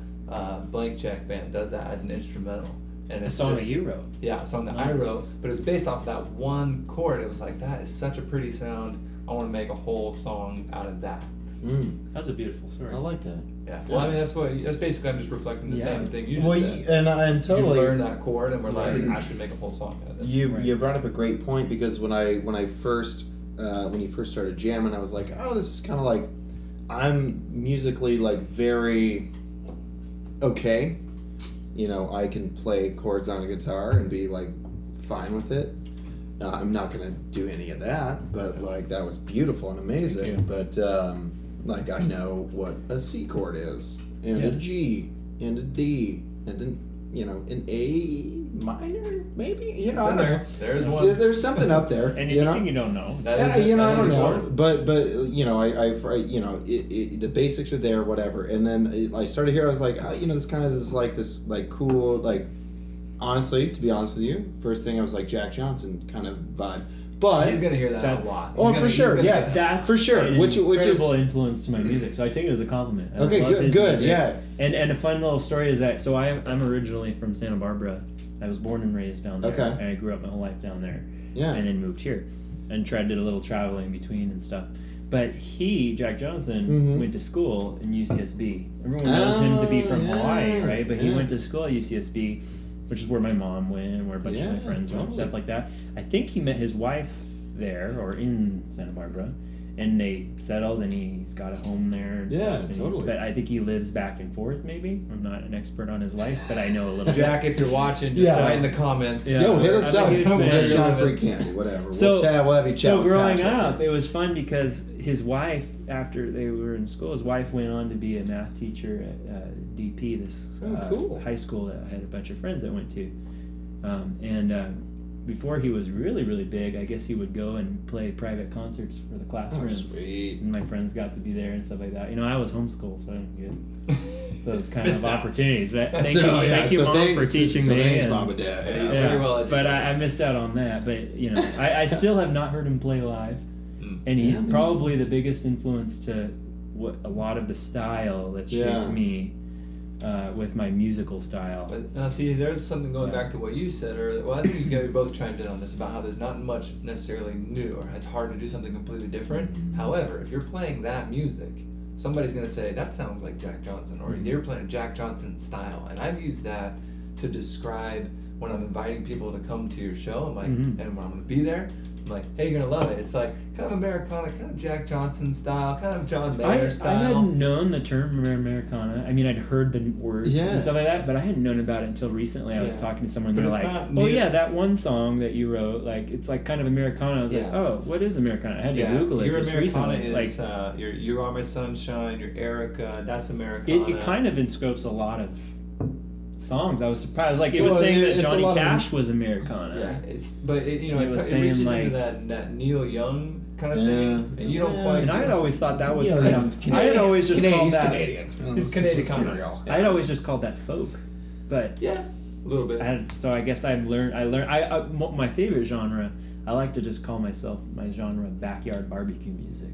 Blank Check Band does that as an instrumental. And it's a song that you wrote. Yeah, a song that I wrote, but it was based off of that one chord. It was like, that is such a pretty sound. I want to make a whole song out of that. That's a beautiful story. I like that. Yeah. Well, I mean, that's basically, I'm just reflecting the same thing you just said. And I'm totally. You learn that chord, and we're like, I should make a whole song out of this. You brought up a great point, because when you first started jamming, I was like, oh, this is kind of like, I'm musically like very okay. I can play chords on a guitar and be like fine with it. I'm not gonna do any of that, but like that was beautiful and amazing. But like I know what a C chord is, and a G, and a D, and an A minor, maybe. I don't know. There's one. There's something up there. Anything you don't know. I don't know. But the basics are there, whatever. And then I started here. I was like, this kind of is like this like cool like. Honestly, to be honest with you, first thing I was like Jack Johnson kind of vibe. But he's gonna hear that a lot. Oh, for sure, yeah, that's for sure. Which is incredible influence to my music. So I take it as a compliment. Okay, good, yeah. And a fun little story is that I'm originally from Santa Barbara. I was born and raised down there, and I grew up my whole life down there. Yeah, and then moved here, and did a little traveling between and stuff. But Jack Johnson, went to school in UCSB. Everyone knows him to be from Hawaii, right? But he went to school at UCSB, which is where my mom went, where a bunch of my friends went, stuff like that. I think he met his wife there, or in Santa Barbara, and they settled, and he's got a home there. And Yeah, stuff, and totally. but I think he lives back and forth. Maybe I'm not an expert on his life, but I know a little. Jack, if you're watching, just Yeah. write in the comments. Yeah. Yo, hit us I'm a up. huge We'll fan. get John free candy, whatever. So- We'll have you chat So with growing Patrick. up, it was fun because his wife, after they were in school, his wife went on to be a math teacher at DP, this cool. high school that I had a bunch of friends that went to. Before he was really, really big, I guess he would go and play private concerts for the Oh, classrooms. sweet. And my friends got to be there and stuff like that. You know, I was homeschooled, so I didn't get those kind Missed of out. opportunities. But thank So, you, yeah, thank you, so Mom, thanks- for teaching so me. thanks, and- Mom and Dad. Yeah, Yeah. he's very well educated. But I missed out on that. But you know, I still have not heard him play live, and he's Yeah, man. probably the biggest influence to what a lot of the style that shaped Yeah. me with my musical style. But now, see, there's something going Yeah. back to what you said earlier. Well, I think you guys both chimed in on this about how there's not much necessarily new, or it's hard to do something completely different. However, if you're playing that music, somebody's going to say, that sounds like Jack Johnson, or you're playing Jack Johnson style. And I've used that to describe when I'm inviting people to come to your show. I'm like, Mhm. and when I'm going to be there, I'm like, hey, you're going to love it. It's like kind of Americana, kind of Jack Johnson style, kind of John Mayer I style. hadn't known the term Americana. I mean, I'd heard the word Yeah. and stuff like that, but I hadn't known about it until recently. I was Yeah. talking to someone, But they're it's like, not "Oh new. yeah, that one song that you wrote, like it's like kind of Americana." I was like, Yeah. "Oh, what is Americana?" I had to Google it Your just Americana recently. is Like, you are my sunshine, your Erica, that's Americana. it kind of inscopes a lot of songs. I was surprised. Like it was Well, saying it's that a Johnny lot of- Cash was Americana. Yeah, It's but it, It was it saying, reaches like- into that Neil Young kind of Yeah. thing, and you don't Yeah. quite. And I had always thought that was Yeah, kind yeah, of. Canadian. I had always just called He's that. Canadian. He's Canadian. Let's be real. I had always just called that folk, but yeah, a little bit. so I guess I learned. My favorite genre. I like to just call my genre backyard barbecue music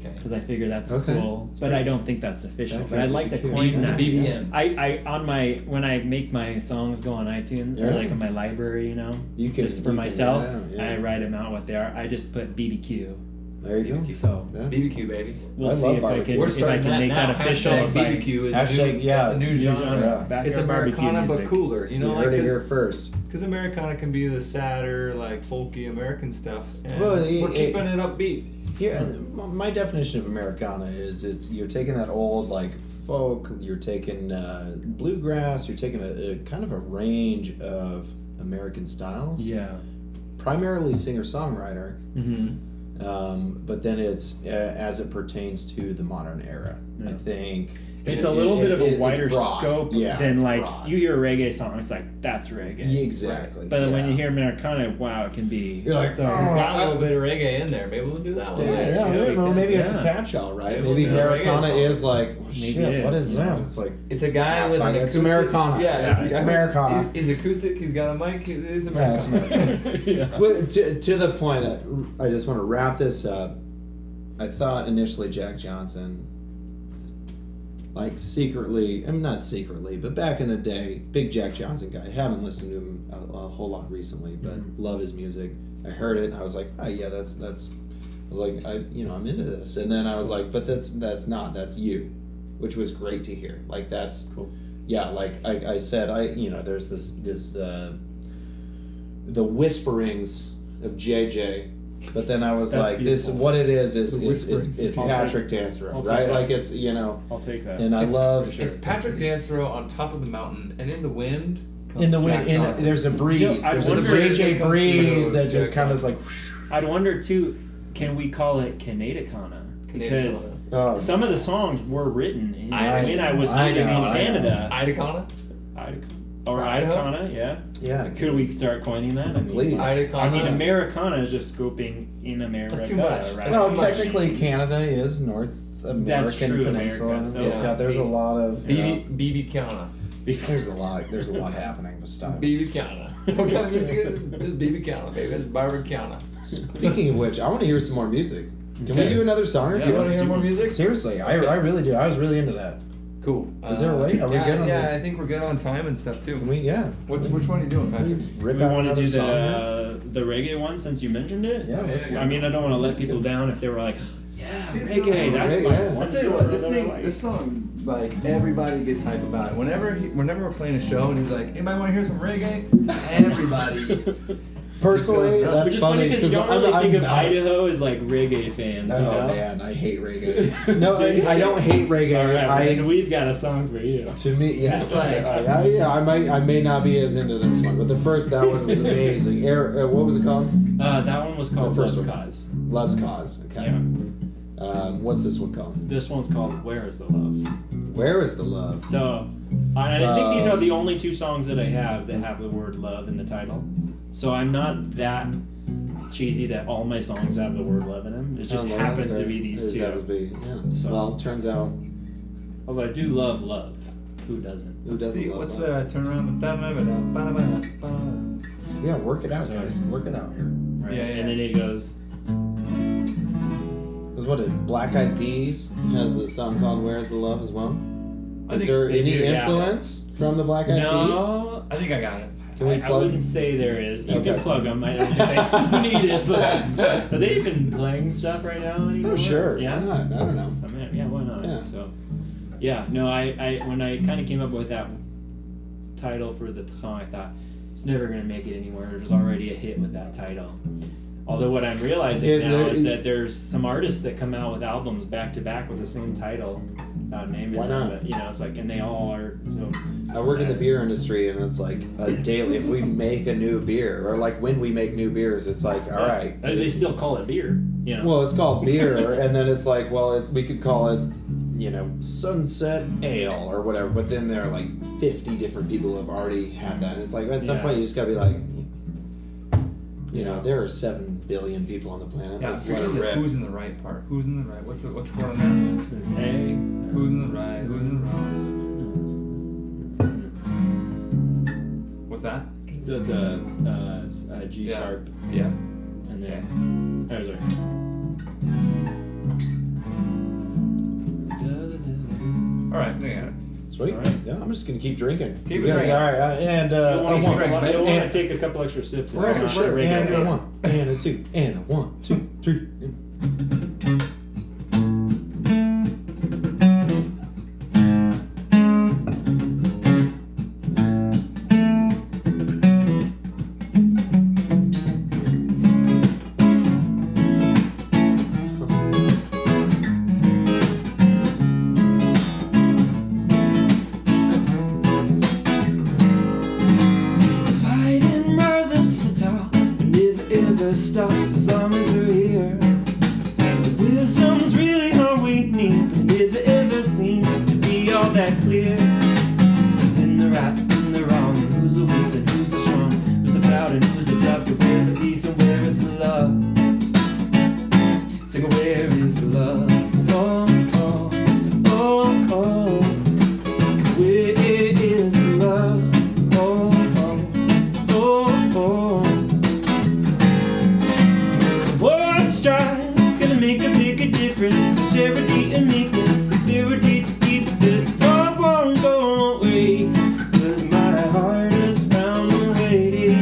Okay. because I figure that's Okay. cool. But I don't think that's official. But Backyard I'd like to barbecue. coin that. BBM. When I make my songs go on iTunes or Yeah. like in my library, you know, You can- just for you can myself, write it out, yeah. I write them out what they are. I just put BBQ. There you go. So Yeah. BBQ, baby. we'll I see love if I barbecue. can We're if I starting can that make now. that official. Hashtag If I- BBQ is Hashtag, a new, yeah, it's a new new genre. genre. Yeah. Backyard It's barbecue Americana, but music. cooler. You know, You like heard it here first. because Americana can be the sadder, like folky American stuff, and Well, we're keeping it upbeat. Here, my definition of Americana is you're taking that old like folk, you're taking bluegrass, you're taking a kind of a range of American styles. Yeah. Primarily singer-songwriter, Mm-hmm. but then it's as it pertains to the modern era. I Yeah. think It's a little bit of a it's wider broad. scope Yeah, than it's like broad. you hear a reggae song, it's like that's reggae. Yeah, exactly. But when yeah. you hear Americana, wow, it can be. You're like, so, oh, It's got a little bit of reggae in there. Maybe we'll do that one. Yeah, later. Yeah, we well, can- maybe it's a yeah. catch-all, right? Maybe Maybe we'll do a reggae Americana song. is like, Maybe shit, it what is, is yeah. that? It's like, It's a guy with fuck an it, it's acoustic. Americana. Yeah, Yeah, it's Americana. He's acoustic. He's got a mic. It's Yeah, it's Americana. yeah. Well, to the point, I just want to wrap this up. I thought initially Jack Johnson, like secretly, I mean not secretly, but back in the day, big Jack Johnson guy. Haven't listened to him a whole lot recently, but love his music. I heard it and I was like, oh yeah, that's. I was like, I'm into this, and then I was like, but that's you, which was great to hear. Like that's Cool. Yeah, like I said, there's this the whisperings of JJ, but then I was That's like, beautiful. what it is The it's whisperings. I'll Patrick take- Dansereau, I'll take right? that. Like it's I'll take that. and I It's- love for sure. It's Patrick Dansereau on top of the mountain, and in the wind. Comes in the Jack wind. Johnson. There's a breeze. You know, I there's a wonder- JJ breeze Comes that through just Jack kind of is like. I'd wonder too, can we call it Canadicana? Because Oh, some of the songs were written in I when I was know, living I know. in Canada. Idacana? Or Idaho? Idacana, yeah. yeah. Could we start coining that? I mean, Please. Idacana. I mean, Americana is just scoping in America. That's too much. Right? Well, too much. technically, Canada is North American true, peninsula. America, so yeah, there's a lot of. BB Kana. There's a lot happening with styles. BB Kana. What kind of music is this? This is BB Kana, baby. It's Barbara Kana. Speaking of which, I want to hear some more music. Can we Okay. do another song or Yeah, two? Do you want to let's hear do more it. music? Seriously, I really do. I was really into that. Cool. Is there a way? Are we good on Yeah, the- I think we're good on time and stuff too. Can we? Yeah. Which one are you doing, Can we Patrick? rip We out want to another do song here? the reggae one since you mentioned it. Yeah, let's. I mean, I don't want to let people down if they were like, yeah, He's reggae. good. That's Reggae, my yeah. one. I'll tell you what, this genre that I thing, like. this song, like everybody gets hype about it. Whenever we're playing a show and he's like, anybody want to hear some reggae? Everybody Personally, Which that's is funny because you don't really think of not- Idaho as like reggae fans. Oh you know? man, I hate reggae. No, Do you? I don't hate reggae. All right, I we've got a songs for you. To me, yes, It's like- I may not be as into this one, but that one was amazing. What was it called? That one was called The first Love's one. Cause. Love's Cause. Okay. Yeah. What's this one called? This one's called Where Is the Love? Where is the love? So, and I think these are the only two songs that I have that have the word love in the title. So I'm not that cheesy that all my songs have the word love in them. It just happens to be these two. Happens to be, yeah. So- Well, turns out. Although I do love love. Who doesn't? Who doesn't love What's love? the turn around? Yeah, work it out, So- guys. Work it out here. Right. Yeah, And then it goes, Because what did Black Eyed Peas has a song called "Where's the Love" as well? I Is think there they any do, yeah. influence from the Black Eyed Peas? no. I think I got it. Can we I plug? wouldn't say there is. You Okay. can plug them. I don't think they need it, but are they even playing stuff right now anymore? Oh, sure. Yeah. Why not? I don't know. I mean, yeah, why not? Yeah. So, yeah, no, I when I kind of came up with that title for the song, I thought it's never gonna make it anywhere. There's already a hit with that title. Although what I'm realizing now is that there's some artists that come out with albums back to back with the same title, without naming Why them, not? but it's like, and they all are so. I work in the beer industry, and it's like a daily. If we make a new beer, or like when we make new beers, it's like, all right. They still call it beer, Well, it's called beer, and then it's like, well, we could call it, Sunset Ale or whatever. But then there are like 50 different people who have already had that, and it's like at some Yeah. point you just gotta be like, there are 7 billion people on the planet. Yeah, Let's let it rip. who's in the right part? Who's in the right? What's the quote on that? It's A. Who's in the right? Who's in the wrong? What's that? That's a G Yeah. sharp, Yeah. and Okay. then there's a. All right. I got it. Sweet. All right. Yeah, I'm just gonna keep drinking. Keep it Yes, drinking. all right, and You'll I want want. to take a couple extra sips. Right, for sure. Regular And a beer. 1, and a 2, and a 1, 2, 3. Fighting rises to the top, but never ever stops as long as we're here. The wisdom's really all we need, but never ever seems to be all that clear. Who's in the right and the wrong, and who's the weak and who's the strong, who's the proud and who's the tough, where's the peace and where is the love? Sing, where is the love? Oh, oh, oh, oh. Where is the love? Oh, oh, oh. War and strife, gonna make a bigger difference. Charity and meekness, purity to keep this love won't go away. 'Cause my heart has found a way.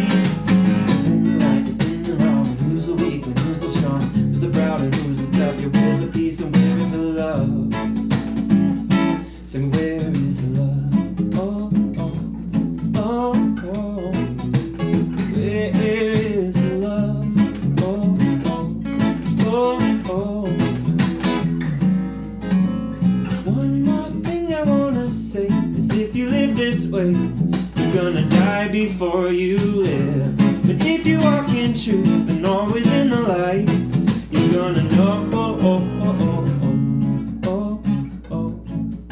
Who's in the right and in the wrong? Who's the weak and who's the strong? Who's the proud and who's the tough? Yeah, where's the peace and where is the love? Sing, where is the love? Oh, oh, oh, oh. Where is the love? Oh, oh, oh, oh. One more thing I wanna say is if you live this way, you're gonna die before you live. But if you walk in truth and always in the light, you're gonna know. Oh, oh, oh, oh, oh, oh,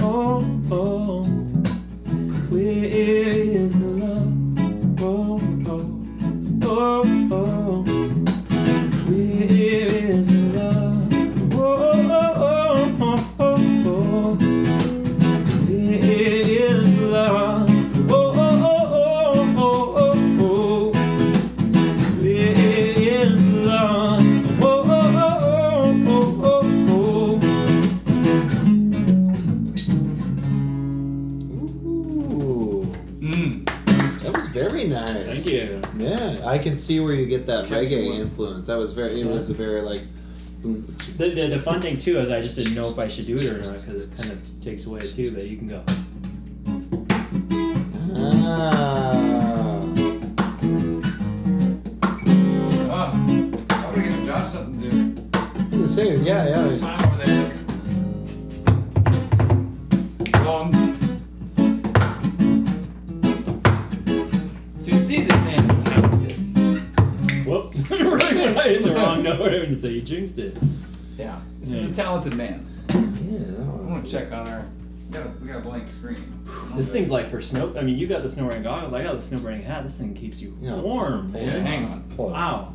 oh, oh. Where is the love? Oh, oh, oh, oh. Where is the love? Oh, oh, oh, oh, oh, oh. Where is the love? Oh, oh, oh, oh, oh, oh. Where is the love? Oh, oh, oh, oh, oh, oh. Ooh, that was very nice. Thank you. Yeah, I can see where you get that Catchy reggae one. influence. That was very. It was a very like. Boom. The fun thing too is I just didn't know if I should do it or not because it kind of takes away too. But you can go. Ah. see this man is talented. Whoop. Right in the wrong note. I didn't say you jinxed it. Yeah. This is a talented man. Yeah. I want to check on our. We got a blank screen. This thing's like for snow. I mean, you got the snowboarding goggles. I got the snowboarding hat. This thing keeps you warm. Yeah, hang on. Wow.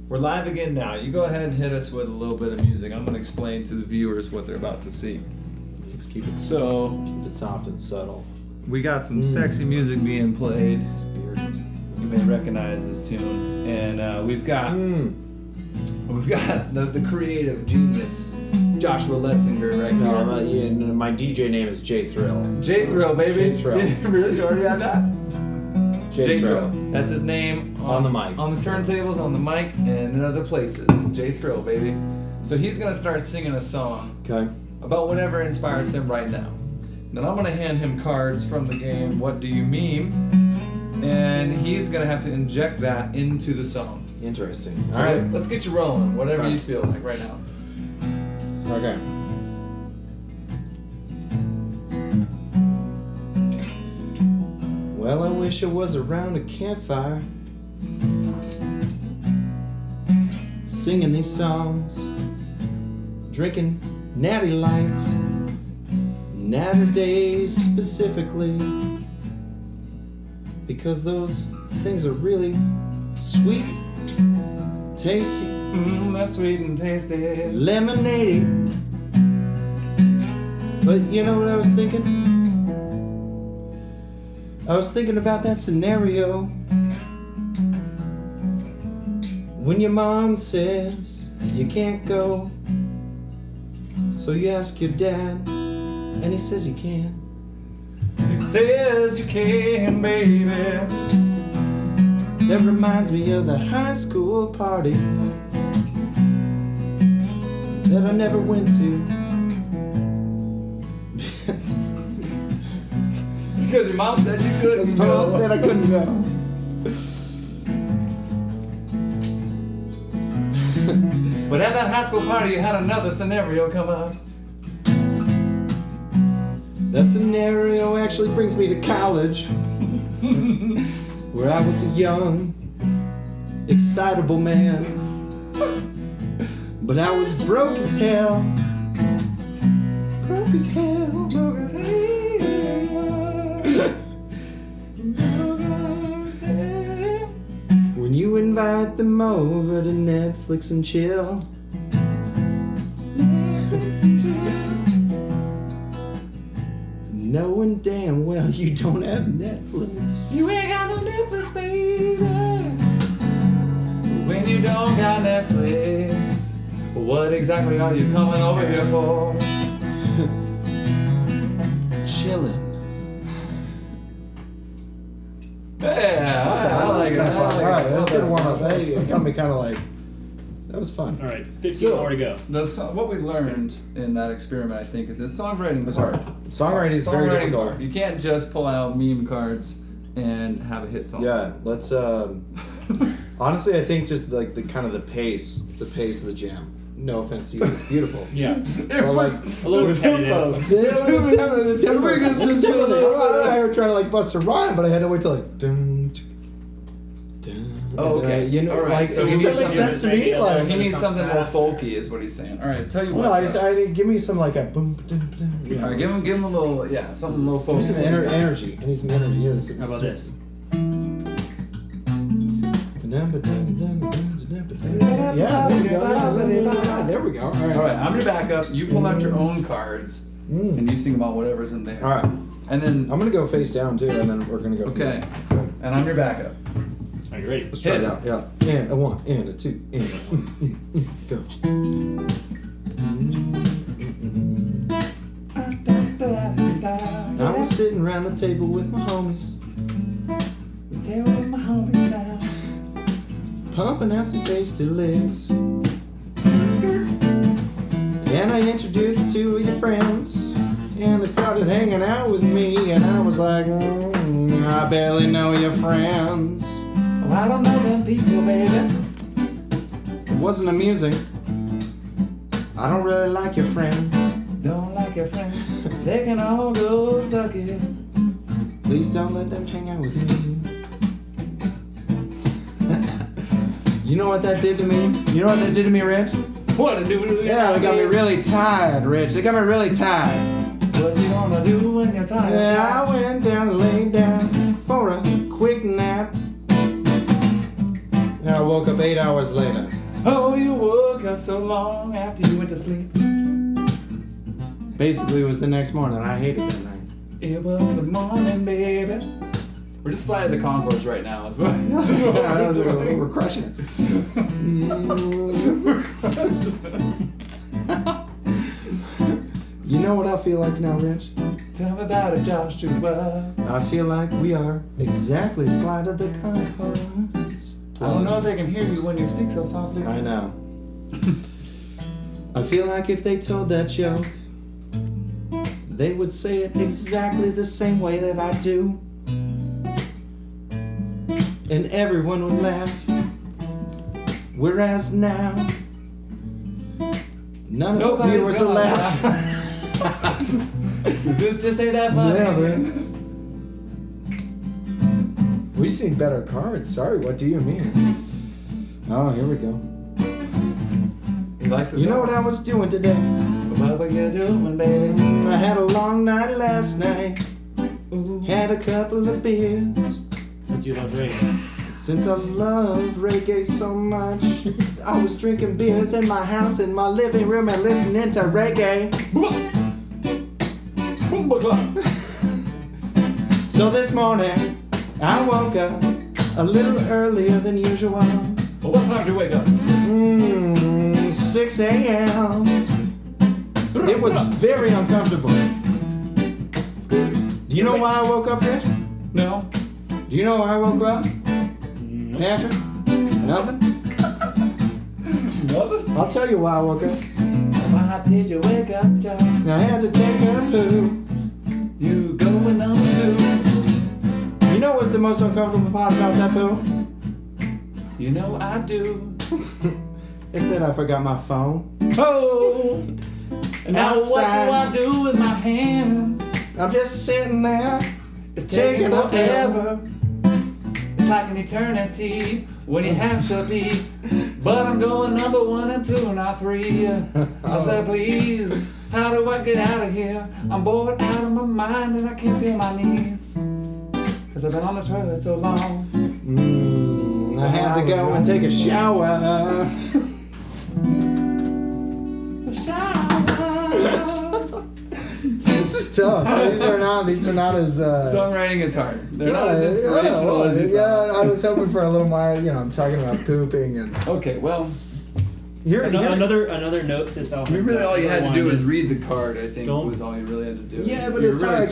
We're live again now. You go ahead and hit us with a little bit of music. I'm going to explain to the viewers what they're about to see. Just keep it soft and subtle. We got some sexy music being played. You may recognize this tune, and we've got the creative genius Joshua Letzinger right here. No, yeah, and my DJ name is J Thrill. J Thrill, baby. J Thrill. Really? You already had that? J Thrill. That's his name On the mic. on the turntables, on the mic, and in other places. J Thrill, baby. So he's gonna start singing a song Okay. about whatever inspires him right now. Then I'm gonna hand him cards from the game What Do You Meme? And he's gonna have to inject that into the song. Interesting. So All right. let's get you rolling, whatever Okay. you feel like right now. Okay. Well, I wish I was around a campfire, singing these songs, drinking natty lights, natter days specifically, because those things are really sweet, tasty, That's sweet and tasty. lemonade. But you know what I was thinking? I was thinking about that scenario when your mom says you can't go, so you ask your dad and he says you can. He says you can, baby. That reminds me of the high school party that I never went to. Because your mom said you couldn't Because mom said I couldn't go. But at that high school party, you had another scenario come up. That scenario actually brings me to college, where I was a young, excitable man. But I was broke as hell. Broke as hell. Broke as hell. When you invite them over to Netflix and chill. Knowing damn well you don't have Netflix. You ain't got no Netflix, baby. When you don't got Netflix, what exactly are you coming over here for? Chilling. Yeah, I like it. I like it. Alright, let's get a warm up. Well done. Hey, it got me kind of like, that was fun. All right, 15 more to go. What we learned in that experiment, I think, is that songwriting is hard. Songwriting is very Songwriting's difficult. hard. You can't just pull out meme cards and have a hit song. Yeah, let's, honestly, I think just like the pace of the jam. No offense to you, it's beautiful. Yeah. It Or, like, was a little the tempo. The tempo. Very good. The tempo. I were trying to like bust a rhyme, but I had to wait till like dun, dun, Oh, okay. you know, All right, like, so does he that make needs sense to me? something- Like, He needs something more fast. folky, is what he's saying. All right, tell you what. well, I mean, give me some like a boom, dun, dun, yeah. All right, give him a little, something a little Give me folky. some energy. I need some energy. Yeah, some, How about this? Yeah, there we go. Yeah, there we go. All right. All right, I'm your backup. You pull out your own cards and you sing about whatever's in there. All right. And then I'm gonna go face down too, and then we're gonna go. from okay, there. and I'm your backup. Are you ready? Let's try it out. Yeah. And a one, and a two, and go. I was sitting around the table with my homies, pumping out some tasty licks. And I introduced two of your friends, and they started hanging out with me, and I was like, I barely know your friends. Well, I don't know them people, baby. It wasn't amusing. I don't really like your friends. Don't like your friends. They can all go suck it. Please don't let them hang out with me. You know what that did to me? You know what that did to me, Rich? What to do? Yeah, it got me really tired, Rich. It got me really tired. What you gonna do when you're tired? Yeah, I went down and laid down for a quick nap. And I woke up 8 hours later. Oh, you woke up so long after you went to sleep. Basically, it was the next morning. I hated that night. It was the morning, baby. We're just flying the Concourse right now. That's what, We're crushing it. You know what I feel like now, Rich? Tell me about it, Joshua. I feel like we are exactly Flight of the Conchords. I don't know if they can hear you when you speak so softly. I know. I feel like if they told that joke, they would say it exactly the same way that I do. And everyone would laugh. Whereas now, none of the Nobody's viewers will gonna laugh. Is this just ain't that funny? Yeah, man. We've seen better cards. Sorry, what do you mean? Oh, here we go. He likes it. You know what I was doing today? What were you doing, baby? I had a long night last night. Had a couple of beers. Since you love reggae. Since I love reggae so much, I was drinking beers in my house, in my living room, and listening to reggae. So this morning, I woke up a little earlier than usual. Well, what time did you wake up? 6 a.m. It was very uncomfortable. Do you know why I woke up, Rich? No. Do you know why I woke up? Patrick? Nothing? Nothing? I'll tell you why I woke up. Why did you wake up, Joe? I had to take a poo. You going on too? You know what's the most uncomfortable part about that poo? You know I do. It's that I forgot my phone. Oh! And now Outside. what do I do with my hands? I'm just sitting there. It's Taking taking a pill. forever. It's like an eternity when you have to be. But I'm going number 1 and 2, not 3. I said, please, how do I get out of here? I'm bored out of my mind and I can't feel my knees. Cause I've been on the toilet so long. I had to go and take a shower. This is tough. These are not as Songwriting is hard. They're not as inspirational as you thought. I was hoping for a little more, I'm talking about pooping and Okay, well, Another note to self. really all you had to do was read the card. I think Don't- was all you really had to do. yeah, but You're it's really hard.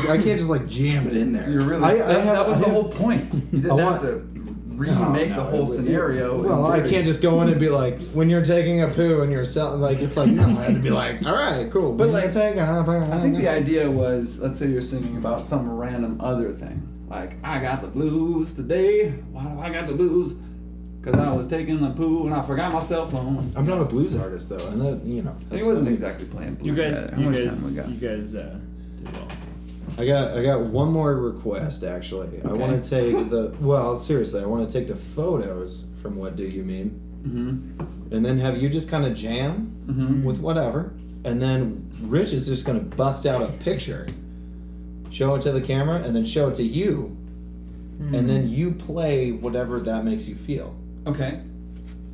I can't just like jam it in there. You're really. That was the whole point. You didn't have to remake the whole scenario. Well, I can't just go in and be like, when you're taking a poo and you're selling, like, it's like, no, I had to be like, all right, cool. But, When like, you're taking a poo, I think the idea was, let's say you're singing about some random other thing. Like, I got the blues today. Why do I got the blues? Because I was taking a poo and I forgot my cell phone. I'm not a blues artist, though, and that, He wasn't exactly playing blues. You guys, How much time we got? you guys did well. I got one more request, actually. I Okay. want to take seriously, I want to take the photos from What Do You Mean? Mm-hmm. And then have you just kind of jam Mm-hmm. with whatever. And then Rich is just going to bust out a picture, show it to the camera, and then show it to you. And then you play whatever that makes you feel. Okay.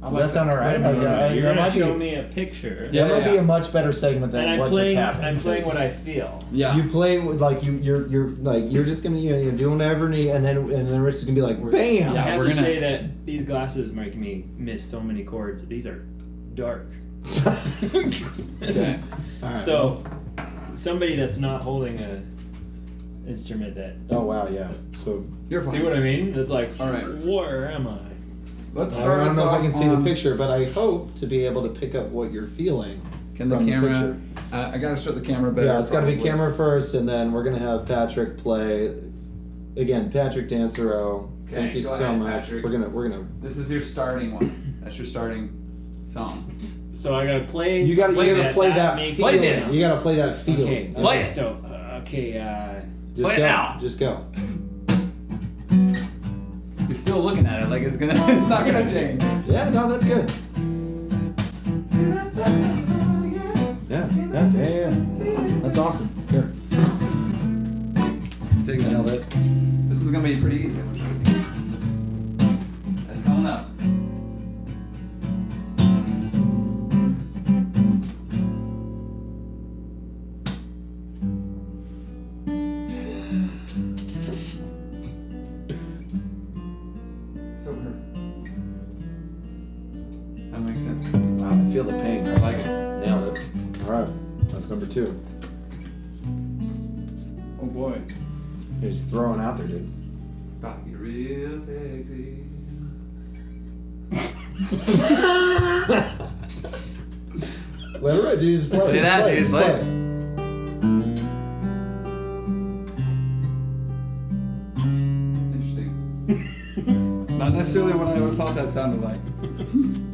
Does that sound alright? You're gonna show me a picture. That might be yeah. a much better segment than And what just happened. I'm playing because what I feel. Yeah. You play with like you're just gonna you're doing whatever and then Rich is gonna be like bam. I Yeah, have we're to gonna- say that these glasses make me miss so many chords. These are dark. Okay. Alright, So, somebody that's not holding a instrument that. oh wow, yeah. So You're fine. See what I mean? It's like, All right. where am I? Let's I start don't us know if off I can see the on- picture, but I hope to be able to pick up what you're feeling. Can the from camera? picture. I gotta show the camera better. Yeah, it's got to be probably. camera first, and then we're gonna have Patrick play. Again, Patrick Dansereau. Okay, Thank you go so ahead, much. Patrick. We're gonna. This is your starting one. That's your starting song. So I gotta play. You gotta something play that makes feeling. me- this. You gotta play that feeling. Okay. Play it. So just Play it go. now. Just go. He's still looking at it like it's not gonna change. Yeah, no, that's good. Yeah. That's awesome. Here. Take that. Nailed it. This one's gonna be pretty easy. I'm sure. That's coming up. So that makes sense. Wow, I feel the pain. I like it. Nailed it. All right, that's number 2. Oh boy. You're just throwing out there, dude. It's about to get real sexy. Let it ride, dude. Just play. Play that, dude. Play it. Interesting. Not necessarily what I would have thought that sounded like.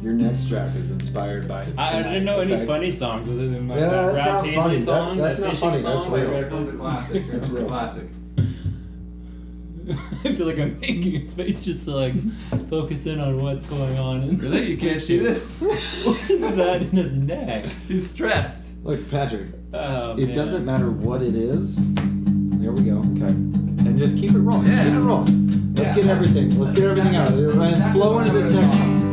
Your next track is inspired by. I didn't know any funny songs other than Yeah, that that's Brad not Paisley funny. song, That's that not fishing funny. That's song. real. Here comes a classic. That's a real classic. I feel like I'm making his face just to like focus in on what's going on. In Really? You can't see this? What is that in his neck? He's stressed. Look, Patrick. Oh, It man. doesn't matter what it is. There we go. Okay. And just keep it rolling. Yeah. Keep it rolling. Let's get everything. Let's get everything out. And flow into this next one.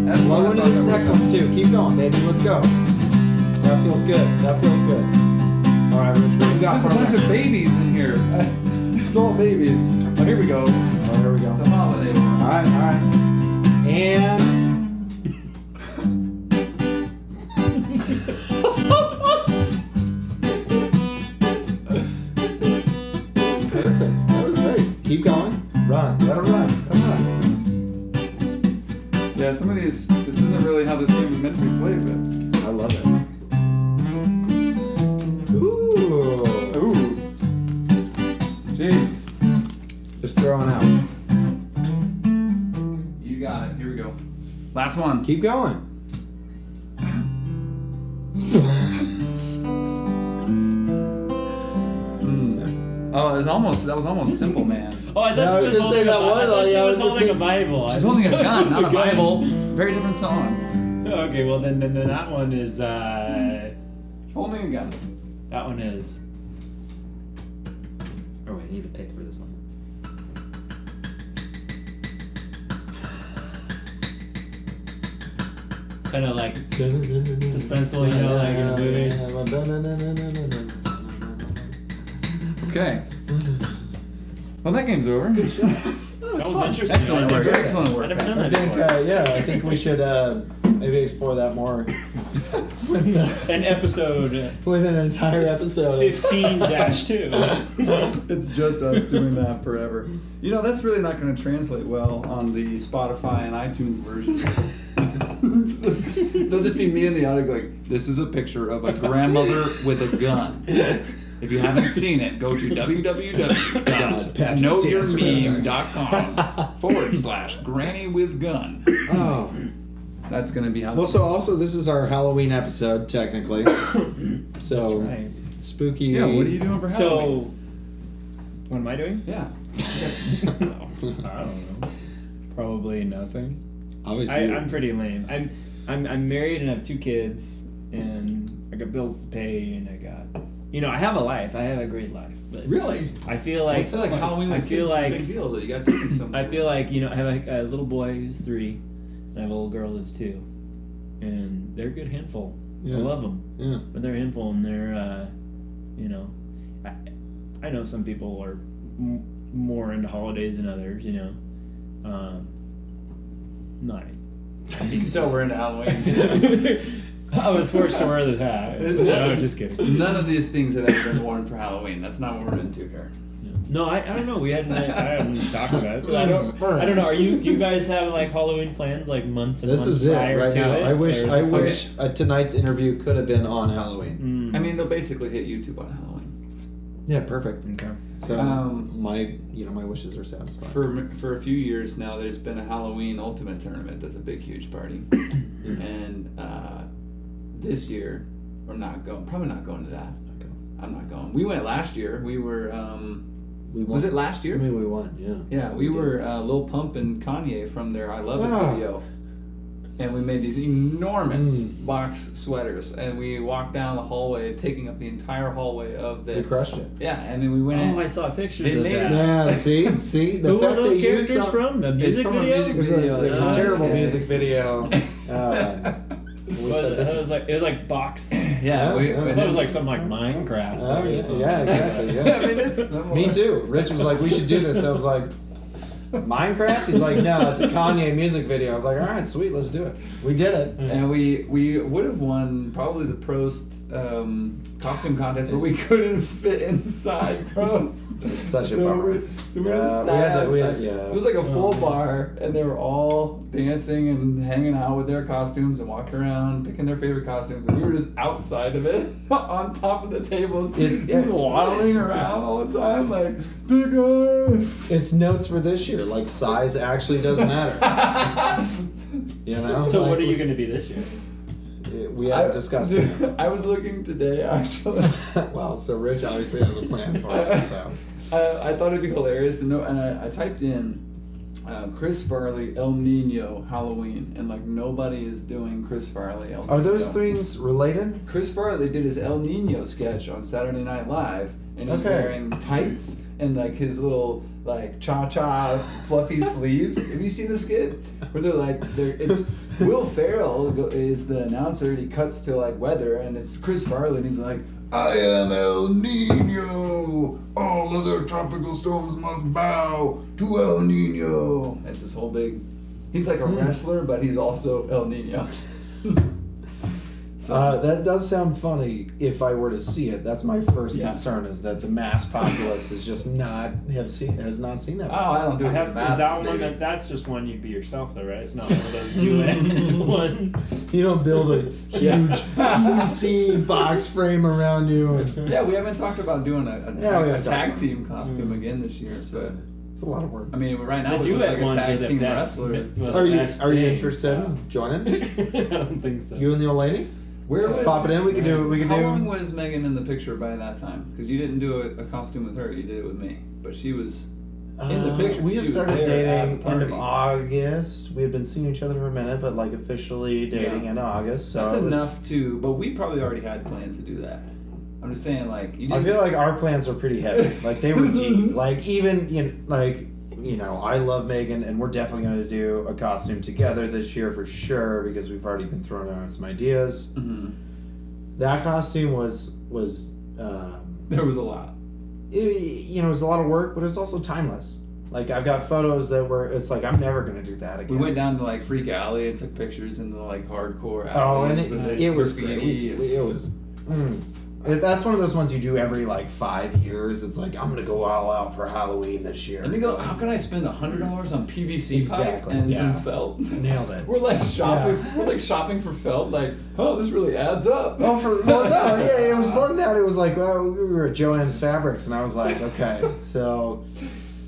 That's Flow what I into thought this that next was. one too. Keep going, baby. Let's go. That feels good. That feels good. All right, Rich. What do you got There's a for bunch us? of babies in here. It's all babies. Oh, here we go. Oh, here we go. It's a holiday one. All right. And. Perfect. That was great. Keep going. Run. Let it run. Come on. Yeah, some of these, this isn't really how this game is meant to be played, but. I love it. Ooh. Ooh. Jeez. Just throwing out. You got it. Here we go. Last one. Keep going. Oh, that was almost Simple Man. Oh, I thought Yeah, I she was was gonna holding say a that Bible. I was, thought she yeah, I was was gonna holding a say- Bible. She's holding a gun, It's not a gun. Bible. Very different song. Okay, well then that one is Holding a gun. that one is. Oh wait, I need to pick for this one. Kind of like suspenseful, you know, like in a movie. Okay. Well, that game's over. Good shot. That was interesting. Excellent work. I Excellent work. never done I that think, before. I think we should maybe explore that more An episode with an entire episode. 15-2. It's just us doing that forever. You know, that's really not going to translate well on the Spotify and iTunes version. They'll just be me in the audio going, this is a picture of a grandmother with a gun. If you haven't seen it, go to www.knowyourmeme.com/granny-with-gun. Oh. That's going to be how. Well, so also this is our Halloween episode, technically. So That's right. spooky. Yeah, what are you doing for So, Halloween? what am I doing? Yeah. I don't know. Probably nothing. Obviously, I'm pretty lame. I'm married and I have 2 kids and I got bills to pay and I got, I have a life. I have a great life. But really. I feel like What's that like Halloween? I With feel kids is a like big deal that you got to take them somewhere. I feel like I have a little boy who's 3 and I have a little girl who's 2, and they're a good handful. Yeah. I love them. Yeah. But they're a handful, and they're, I know some people are more into holidays than others, Not. You can tell we're into Halloween. I was forced to wear this hat. No, just kidding. None of these things have ever been worn for Halloween. That's not what we're into here. No, I don't know. I hadn't talked about it. But I don't know. Do you guys have like Halloween plans like months and This months is it prior right to now. it? I wish Or is it- tonight's interview could have been on Halloween. I mean, they'll basically hit YouTube on Halloween. Yeah, perfect. Okay. So my my wishes are satisfied. For a few years now, there's been a Halloween Ultimate Tournament that's a big, huge party. And this year, we're not going. Probably not going to that. Okay. I'm not going. We went last year. We were We won. Was it last year? I mean, we won. Yeah. Yeah, we were Lil Pump and Kanye from their I Love It video. And we made these enormous box sweaters, and we walked down the hallway, taking up the entire hallway of the. We crushed it. Yeah, and then we went in. Oh, I saw pictures They of made that. Yeah, see? The Who were fact those that you characters saw- from? The music from a video? music It was video. a Yeah. terrible Yeah. music video. We said this is. It was like box. Yeah, we. Yeah. and It was like something like Minecraft. Oh, or yeah, something. yeah, exactly. I Yeah. mean, it's similar. Me too. Rich was like, we should do this. I was like, Minecraft? He's like, no, it's a Kanye music video. I was like, all right, sweet, let's do it. We did it. And we would have won probably the Prost costume contest, but we couldn't fit inside Prost. It's such a bummer. We were Yeah, sad. we had to- yeah. It was like a full bar, and they were all dancing and hanging out with their costumes and walking around, picking their favorite costumes, and we were just outside of it, on top of the tables, just waddling around all the time, like, big us. It's notes for this year. Like, size actually does matter. You know? So Like, what are you going to be this year? We haven't discussed it. I was looking today, actually. Well, so Rich obviously has a plan for us, so. I thought it'd be hilarious, and I typed in Chris Farley El Nino Halloween, and like nobody is doing Chris Farley El Nino. Are those things related? Chris Farley did his El Nino sketch on Saturday Night Live, and he's Okay. wearing tights and like his little like cha-cha fluffy sleeves. Have you seen the skit? Where it's Will Ferrell is the announcer, and he cuts to like weather, and it's Chris Farley, and he's like, I am El Nino. All other tropical storms must bow to El Nino. That's this whole big. He's like a wrestler, but he's also El Nino. That does sound funny if I were to see it. That's my first Yeah. concern, is that the mass populace is just has not seen that Oh, before. I don't do it. for Is masses, that one baby. that's just one you'd be yourself though, right? It's not one of those duet ones. You don't build a huge PVC box frame around you. And Yeah, we haven't talked about doing a we tag haven't talked about team costume again this year. So, it's a lot of work. I mean, right now The we look duet like a ones are tag the team best. wrestler. Well, Are you best are you thing, interested so. in joining? I don't think so. You and the old lady? Where Let's was, pop it in. We can do. We can How do. long was Megan in the picture by that time? Because you didn't do a costume with her, you did it with me. But she was in the picture. We she just was started there at dating the end of party. August. We had been seeing each other for a minute, but like officially dating Yeah. end of August. So That's it was- enough to. But we probably already had plans to do that. I'm just saying, like you. I Didn't, feel like our plans were pretty heavy. Like they were deep. Like even I love Megan, and we're definitely going to do a costume together this year for sure because we've already been throwing around some ideas. Mhm. That costume was There was a lot. it was a lot of work, but it was also timeless. Like I've got photos that were. It's like I'm never going to do that again. We went down to like Freak Alley and took pictures in the like hardcore Oh, and alleys with the it was graffiti. great. It was. That's one of those ones you do every like 5 years. It's like I'm gonna go all out for Halloween this year. And we go, how can I spend $100 on PVC Exactly, pipe and yeah. some felt? Nailed it. We're like shopping. We're like shopping for felt. Like, oh, this really adds up. No, it was more than that. It was like, well, we were at Joann's Fabrics, and I was like, okay, so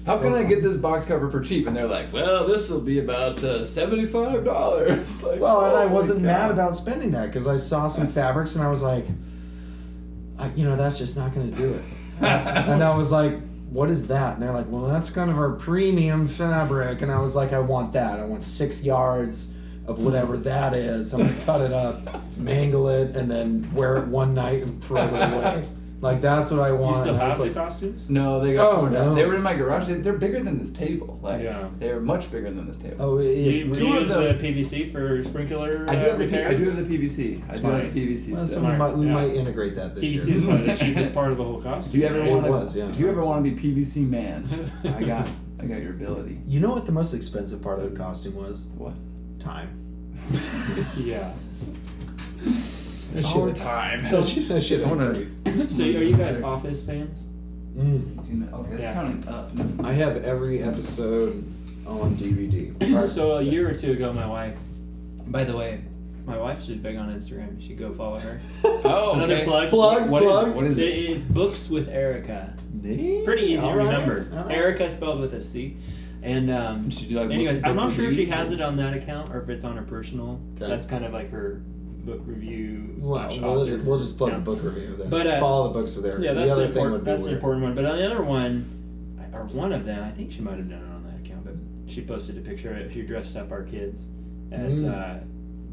How can I get this box cover for cheap? And they're like, well, this will be about $75. Like, well, and I holy wasn't cow. mad about spending that because I saw some fabrics, and I was like, that's just not gonna do it. And I was like, what is that? And they're like, well, that's kind of our premium fabric. And I was like, I want that. I want 6 yards of whatever that is. I'm gonna cut it up, mangle it, and then wear it one night and throw it away. Like that's what I want. You still And I was have the like, costumes? No, they got Oh, torn no. down. They were in my garage. They're bigger than this table. Like, Yeah. they're much bigger than this table. oh, Do you Two of use them- the PVC for sprinkler I do have the repairs? PVC. I do Smart. have the PVC well, so stuff. we Yeah. might integrate that this PVC year. is probably the cheapest part of the whole costume. Do you ever right? It want to? was, yeah. If you ever want to be PVC man, I got your ability. You know what the most expensive part of the costume was? What? Time. Yeah. Our time. So that shit ain't free. So are you guys Office fans? Okay, that's Yeah. counting up. I have every episode on DVD. So a year or two ago, my wife. By the way, my wife's just big on Instagram. You should go follow her. Oh, Another okay. plug. Plug, What is plug. it? What is it? It's Books with Erica. Pretty easy to All right, remember. all right. Erica spelled with a C. And Should you like anyways, book I'm not sure if she reviews has or- it on that account or if it's on her personal. Okay. That's kind of like her book review Well, slash we'll author. just plug Yeah. the book review then. But, follow the books with Erica. Yeah, that's the other the thing important. would be That's the weird. important one. But on the other one, or one of them, I think she might have done it on that account, but she posted a picture. She dressed up our kids as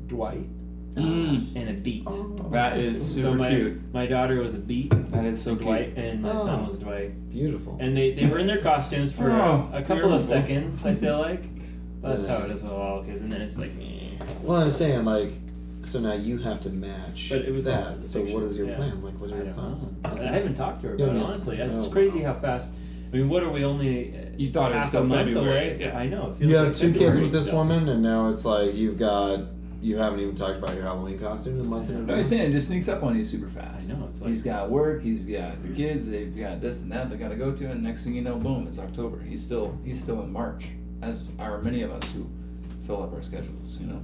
Dwight and a beet. Oh, That is super cute. My daughter was a beet. That is so Dwight, cute. and my son was Dwight. Beautiful. And they were in their costumes for a couple of seconds, I feel like. That's how it is with all kids. And then it's like, Well, I'm saying, like, so now you have to match But it was that. So what is your yeah. plan? Like, what are your thoughts? I haven't talked to her about it, Yeah. honestly. It's Oh, crazy wow. how fast. I mean, what are we only You thought it was half still a month February, away? yeah. I know. It feels You have like 2 kids February with this still. woman, and now it's like you haven't even talked about your Halloween costume in a month in No, advance. he's saying it just sneaks up on you super fast. I know, it's like- he's got work, he's got the kids, they've got this and that they got to go to, and next thing you know, boom, it's October. He's still in March, as are many of us who fill up our schedules. You know,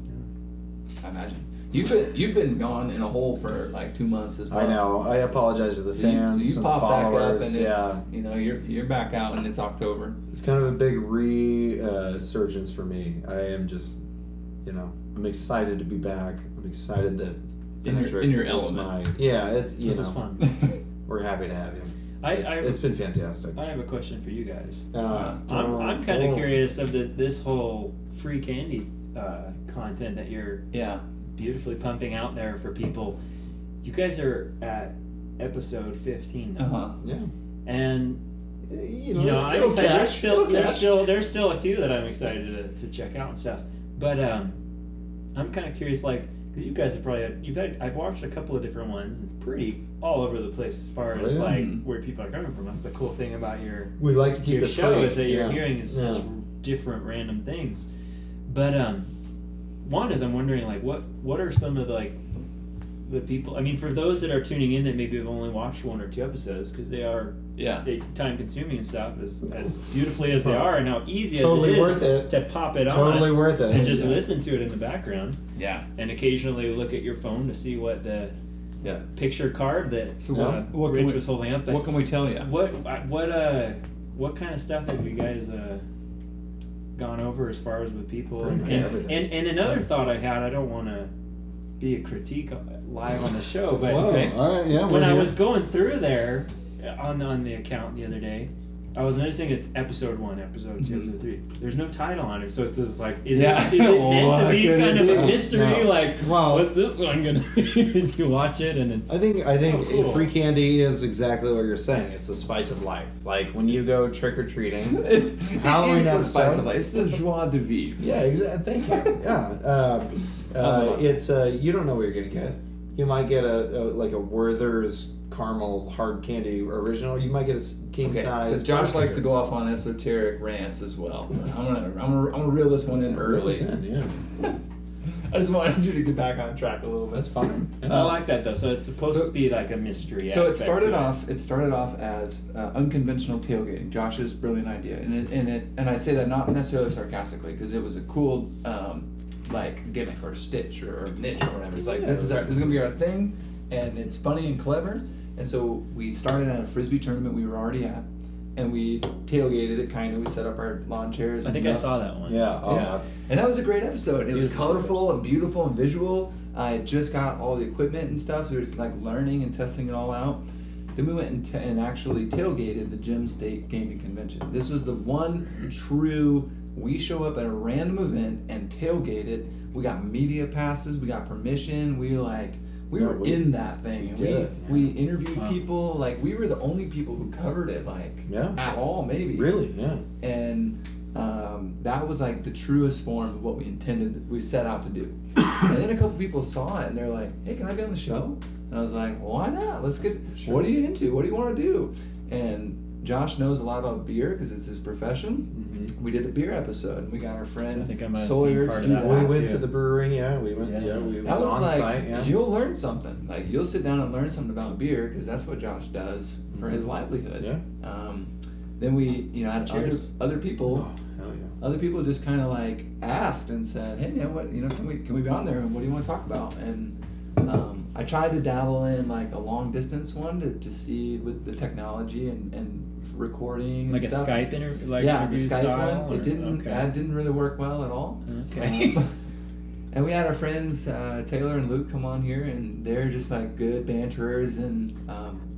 I imagine you've been gone in a hole for like 2 months as well. I know. I apologize to the So fans you and pop back up, followers. and Yeah, it's you're back out, and it's October. it's kind of a big resurgence for me. I am just, I'm excited to be back. I'm excited that In your is element. it's This is fun. We're happy to have you. I It's been fantastic. I have a question for you guys. I'm I'm kind of curious of this whole free candy content that you're Yeah. beautifully pumping out there for people. You guys are at episode 15 now, Yeah. and I'm it'll excited. catch, it'll catch. There's still a few that I'm excited to check out and stuff. But I'm kind of curious, like, because you guys have probably I've watched a couple of different ones. It's pretty all over the place as far as yeah. like where people are coming from. That's the cool thing about your We like to keep your it show free. is that you're Yeah. hearing such different random things. But one is I'm wondering, like, what are some of the people? I mean, for those that are tuning in that maybe have only watched 1 or 2 episodes, because they are time consuming and stuff, as beautifully as they are, and how easy Totally as it worth is it. to pop it Totally on worth it. and just listen to it in the background, Yeah. and occasionally look at your phone to see what the picture card that So what can Rich we- was holding up. What can we tell you? What kind of stuff have you guys gone over as far as with people? Pretty much everything. And another thought I had, I don't want to be a critique live on the show, but Whoa, all right, yeah. when I was going through there on the account the other day, I was noticing it's episode 1, episode 2, episode 3. There's no title on it, so it's just like, is it meant to be kind of a mystery? No. Like, Well, what's this one gonna be? You watch it and it's. I think cool. free candy is exactly what you're saying. It's the spice of life. Like when you go trick or treating. It's Halloween the episode. spice of life. It's the joie de vivre. Yeah, exactly. Thank you. Yeah. It's you don't know what you're gonna get. You might get a Werther's caramel hard candy original. You might get a king size. So Josh likes to go off on esoteric rants as well. I'm gonna reel this one in early. Yeah, I just wanted you to get back on track a little bit. that's fine. I like that though. So it's supposed to be like a mystery. So it aspect started to off. It started off as unconventional tailgating. Josh's brilliant idea, and I say that not necessarily sarcastically because it was a cool like gimmick or stitch or niche or whatever. It's like this is gonna be our thing, and it's funny and clever. And so we started at a frisbee tournament we were already at, and we tailgated it kind of. We set up our lawn chairs. I And think I stuff. saw that one. Yeah. Oh, Yeah. that's And that was a great episode. It was Beautiful colorful and beautiful and visual. I just got all the equipment and stuff, so we were just like learning and testing it all out. Then we went and actually tailgated the Gem State Gaming Convention. This was the one true, we show up at a random event and tailgate it. We got media passes, we got permission, we were in that thing. And did it, we interviewed people, like we were the only people who covered it, like at all maybe. really, yeah. And that was like the truest form of what we set out to do. And then a couple people saw it and they're like, hey, can I be on the show? And I was like, well, why not? Let's get, what are you into? What do you want to do? And Josh knows a lot about beer because it's his profession. Mm-hmm. We did a beer episode and we got our friend I think I might have Sawyer seen part to of do that. that. We went too. to the brewery. Yeah, we went. Yeah. Yeah, we That was on like, site. Yeah. you'll learn something. Like you'll sit down and learn something about beer because that's what Josh does for his livelihood. Yeah. Then we, had Cheers. other people. Oh, hell yeah. Other people just kind of like asked and said, "Hey man, what can we be on there? And what do you want to talk about?" And I tried to dabble in like a long distance one to see with the technology and recording and Like a stuff. Skype interview, like yeah, the interview Skype style. one. It didn't. Okay. That didn't really work well at all. Okay. And we had our friends Taylor and Luke come on here, and they're just like good banterers, and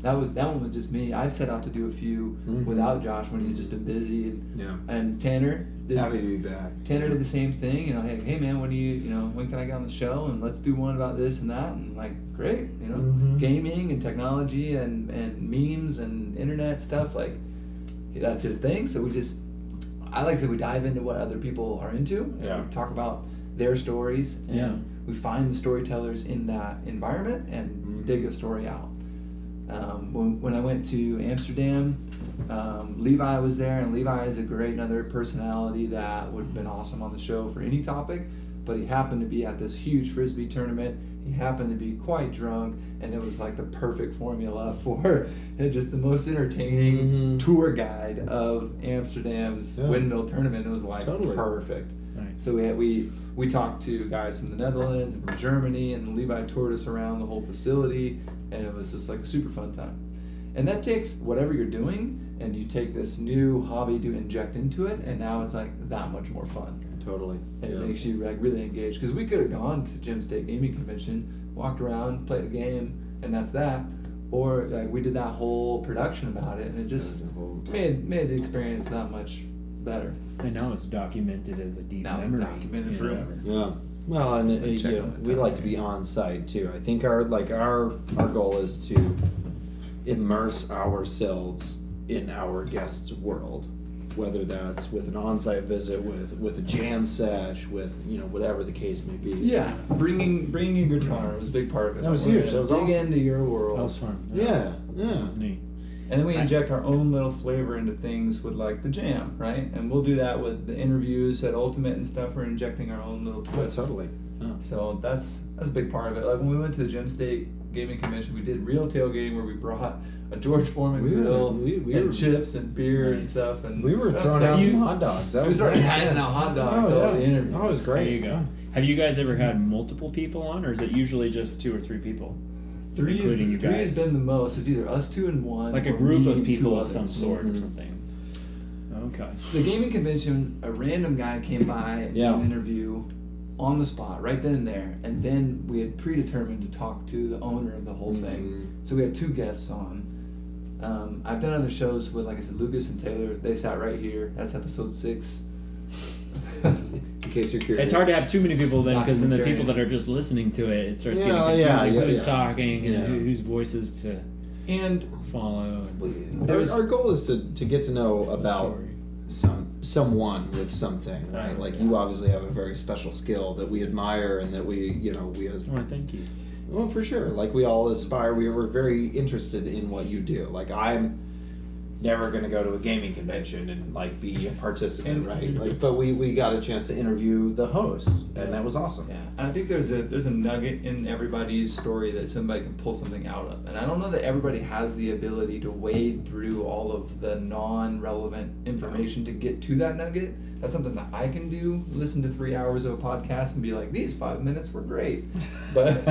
that one was just me. I've set out to do a few without Josh when he's just been busy, and Tanner. Happy to be back. Tanner did the same thing. Hey man, when can I get on the show, and let's do one about this and that, and like great, gaming and technology and memes and internet stuff, like that's his thing. So I like to say we dive into what other people are into. Yeah. We talk about their stories, and we find the storytellers in that environment and dig a story out. When I went to Amsterdam, Levi was there, and Levi is another personality that would have been awesome on the show for any topic, but he happened to be at this huge Frisbee tournament. He happened to be quite drunk, and it was like the perfect formula for just the most entertaining tour guide of Amsterdam's windmill tournament. It was like perfect. Nice. So we talked to guys from the Netherlands and from Germany, and Levi toured us around the whole facility, and it was just like a super fun time. And that takes whatever you're doing, and you take this new hobby to inject into it, and now it's like that much more fun. Totally. And it makes you like really engaged, because we could have gone to Gym State Gaming Convention, walked around, played a game, and that's that. Or like we did that whole production about it, and it just made the experience that much better. And now it's documented as a deep memory. It's documented forever. Yeah. Well, and we like to be on site too. I think our goal is to immerse ourselves in our guests' world, whether that's with an on-site visit, with a jam sesh, with whatever the case may be. Yeah, bringing your guitar was a big part of it. That was huge. That was dig awesome. into your world. That was fun. Yeah. That was neat. And then we inject our own little flavor into things with like the jam, right? And we'll do that with the interviews at Ultimate and stuff. We're injecting our own little twist. Totally. Yeah. So that's a big part of it. Like when we went to the Gym State Gaming Convention, we did real tailgating where we brought a George Foreman grill and chips and beer and stuff. And we were throwing out some hot dogs. So we started handing out hot dogs all the interviews. That was great. There you go. Have you guys ever had multiple people on, or is it usually just 2 or 3 people? Three has been the most. It's either us 2 and 1. Like a group of people of some sort or something. Okay. The gaming convention, a random guy came by and did an interview on the spot, right then and there. And then we had predetermined to talk to the owner of the whole thing. So we had 2 guests on. I've done other shows with, like I said, Lucas and Taylor. They sat right here. That's episode 6. In case you're curious. It's hard to have too many people then, because then the people that are just listening to it starts getting confusing. Who's talking and whose voices to follow. Our goal is to get to know about someone with something, right? Like you obviously have a very special skill that we admire and that we as Oh, thank you. well, for sure. Like we all aspire. We were very interested in what you do. Like I'm never going to go to a gaming convention and like be a participant, right? Like, but we got a chance to interview the host, and that was awesome. Yeah. And I think there's a nugget in everybody's story that somebody can pull something out of. And I don't know that everybody has the ability to wade through all of the non-relevant information to get to that nugget. That's something that I can do. Listen to 3 hours of a podcast and be like, these 5 minutes were great. But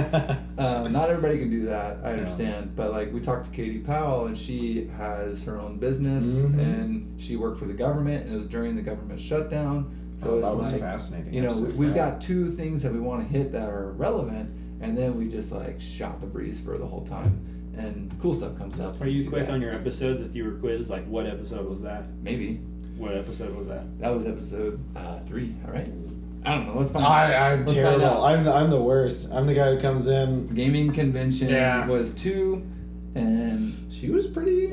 not everybody can do that. I understand. But like we talked to Katie Powell, and she has her own business, and she worked for the government, and it was during the government shutdown. So it's that was like, fascinating. We've got 2 things that we want to hit that are relevant, and then we just like shot the breeze for the whole time, and cool stuff comes up. Are you quick on your episodes? If you were quizzed, like what episode was that? Maybe. What episode was that? That was episode 3. All right. I don't know. Let's find I'm terrible. I'm the worst. I'm the guy who comes in. Gaming convention was 2, and she was pretty.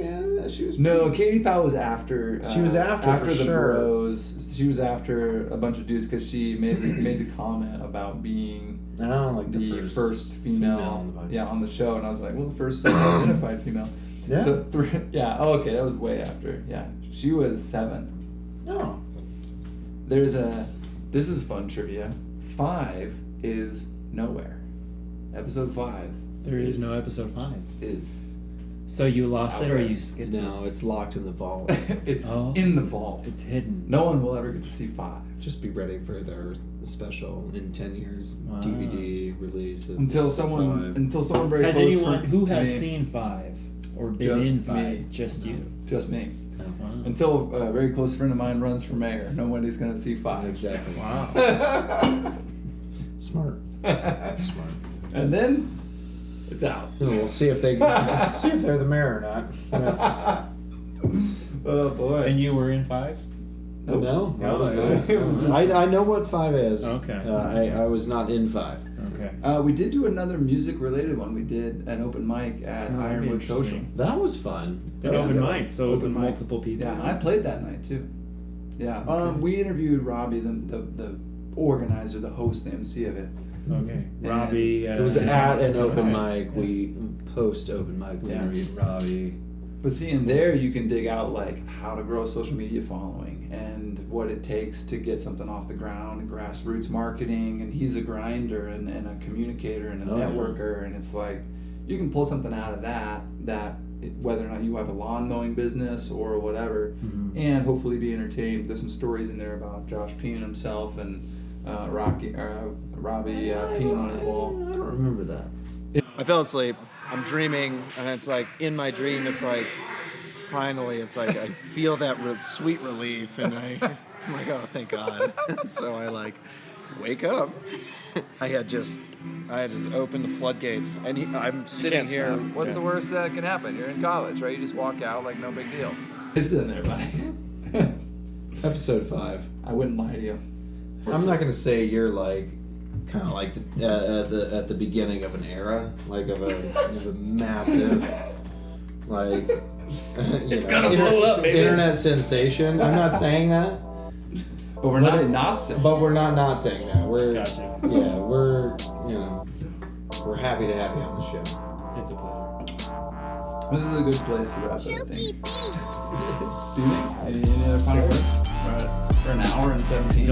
She was. No, Katie Powell was after. She was after the sure. Bros. She was after a bunch of dudes because she made the comment about being the first female on the show, and I was like, well, the first identified female. Yeah. So 3. Yeah. Oh, okay. That was way after. Yeah. She was 7. Oh. This is fun trivia. 5 is nowhere. Episode 5. There is no episode 5. Is. So you lost it, or you skipped it? No, it's locked in the vault. It's in the vault. It's hidden. No one will ever get to see 5. Just be ready for their special in 10 years DVD release. Until someone very has close anyone who to has me. seen 5 or been Just in 5? me. Just you. Just me. Wow. Until a very close friend of mine runs for mayor, nobody's gonna see 5. Exactly. Wow. Smart. Smart. And then it's out. We'll see if they're the mayor or not. Yeah. Oh boy. And you were in 5? No, that was No, nice. it was just- I know what 5 is. Okay. I was not in 5. Okay. We did do another music-related one. We did an open mic at Oh, that'd be Ironwood Social. interesting. That was fun. An That was open good. mic, so it was Open mic. multiple people. Yeah, and I played that night too. Yeah. Okay. We interviewed Robbie, the organizer, the host, the MC of it. Okay. Robbie. It was at an open mic. We post open mic. We Yeah. interviewed Robbie. But see, in there you can dig out like how to grow a social media following and what it takes to get something off the ground and grassroots marketing. And he's a grinder and a communicator and a Oh, yeah. networker. And it's like you can pull something out of that whether or not you have a lawn mowing business or whatever, Mhm. and hopefully be entertained. There's some stories in there about Josh peeing himself and Robbie peeing on his wall. I don't remember that. I fell asleep. I'm dreaming, and it's like in my dream, it's like finally, it's like I feel that sweet relief, and I'm like, oh, thank God. So I like wake up. I had just opened the floodgates, and I'm sitting here. What's the worst that can happen? You're in college, right? You just walk out like no big deal. It's in there, buddy. Episode 5. I wouldn't lie to you. I'm not gonna say you're like kind of like at the beginning of an era, like of a massive like It's gonna blow up, baby. internet sensation. I'm not saying that, But we're not saying. but we're not saying that. We're Gotcha. yeah, we're we're happy to have you on the show. It's a pleasure. This is a good place to wrap it, I think. Do you think? Any other final words? For an hour and 17.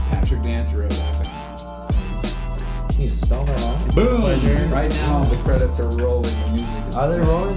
Patrick Dansereau. Can you spell that out? Boom! Right now, the credits are rolling. The music is Are they rolling?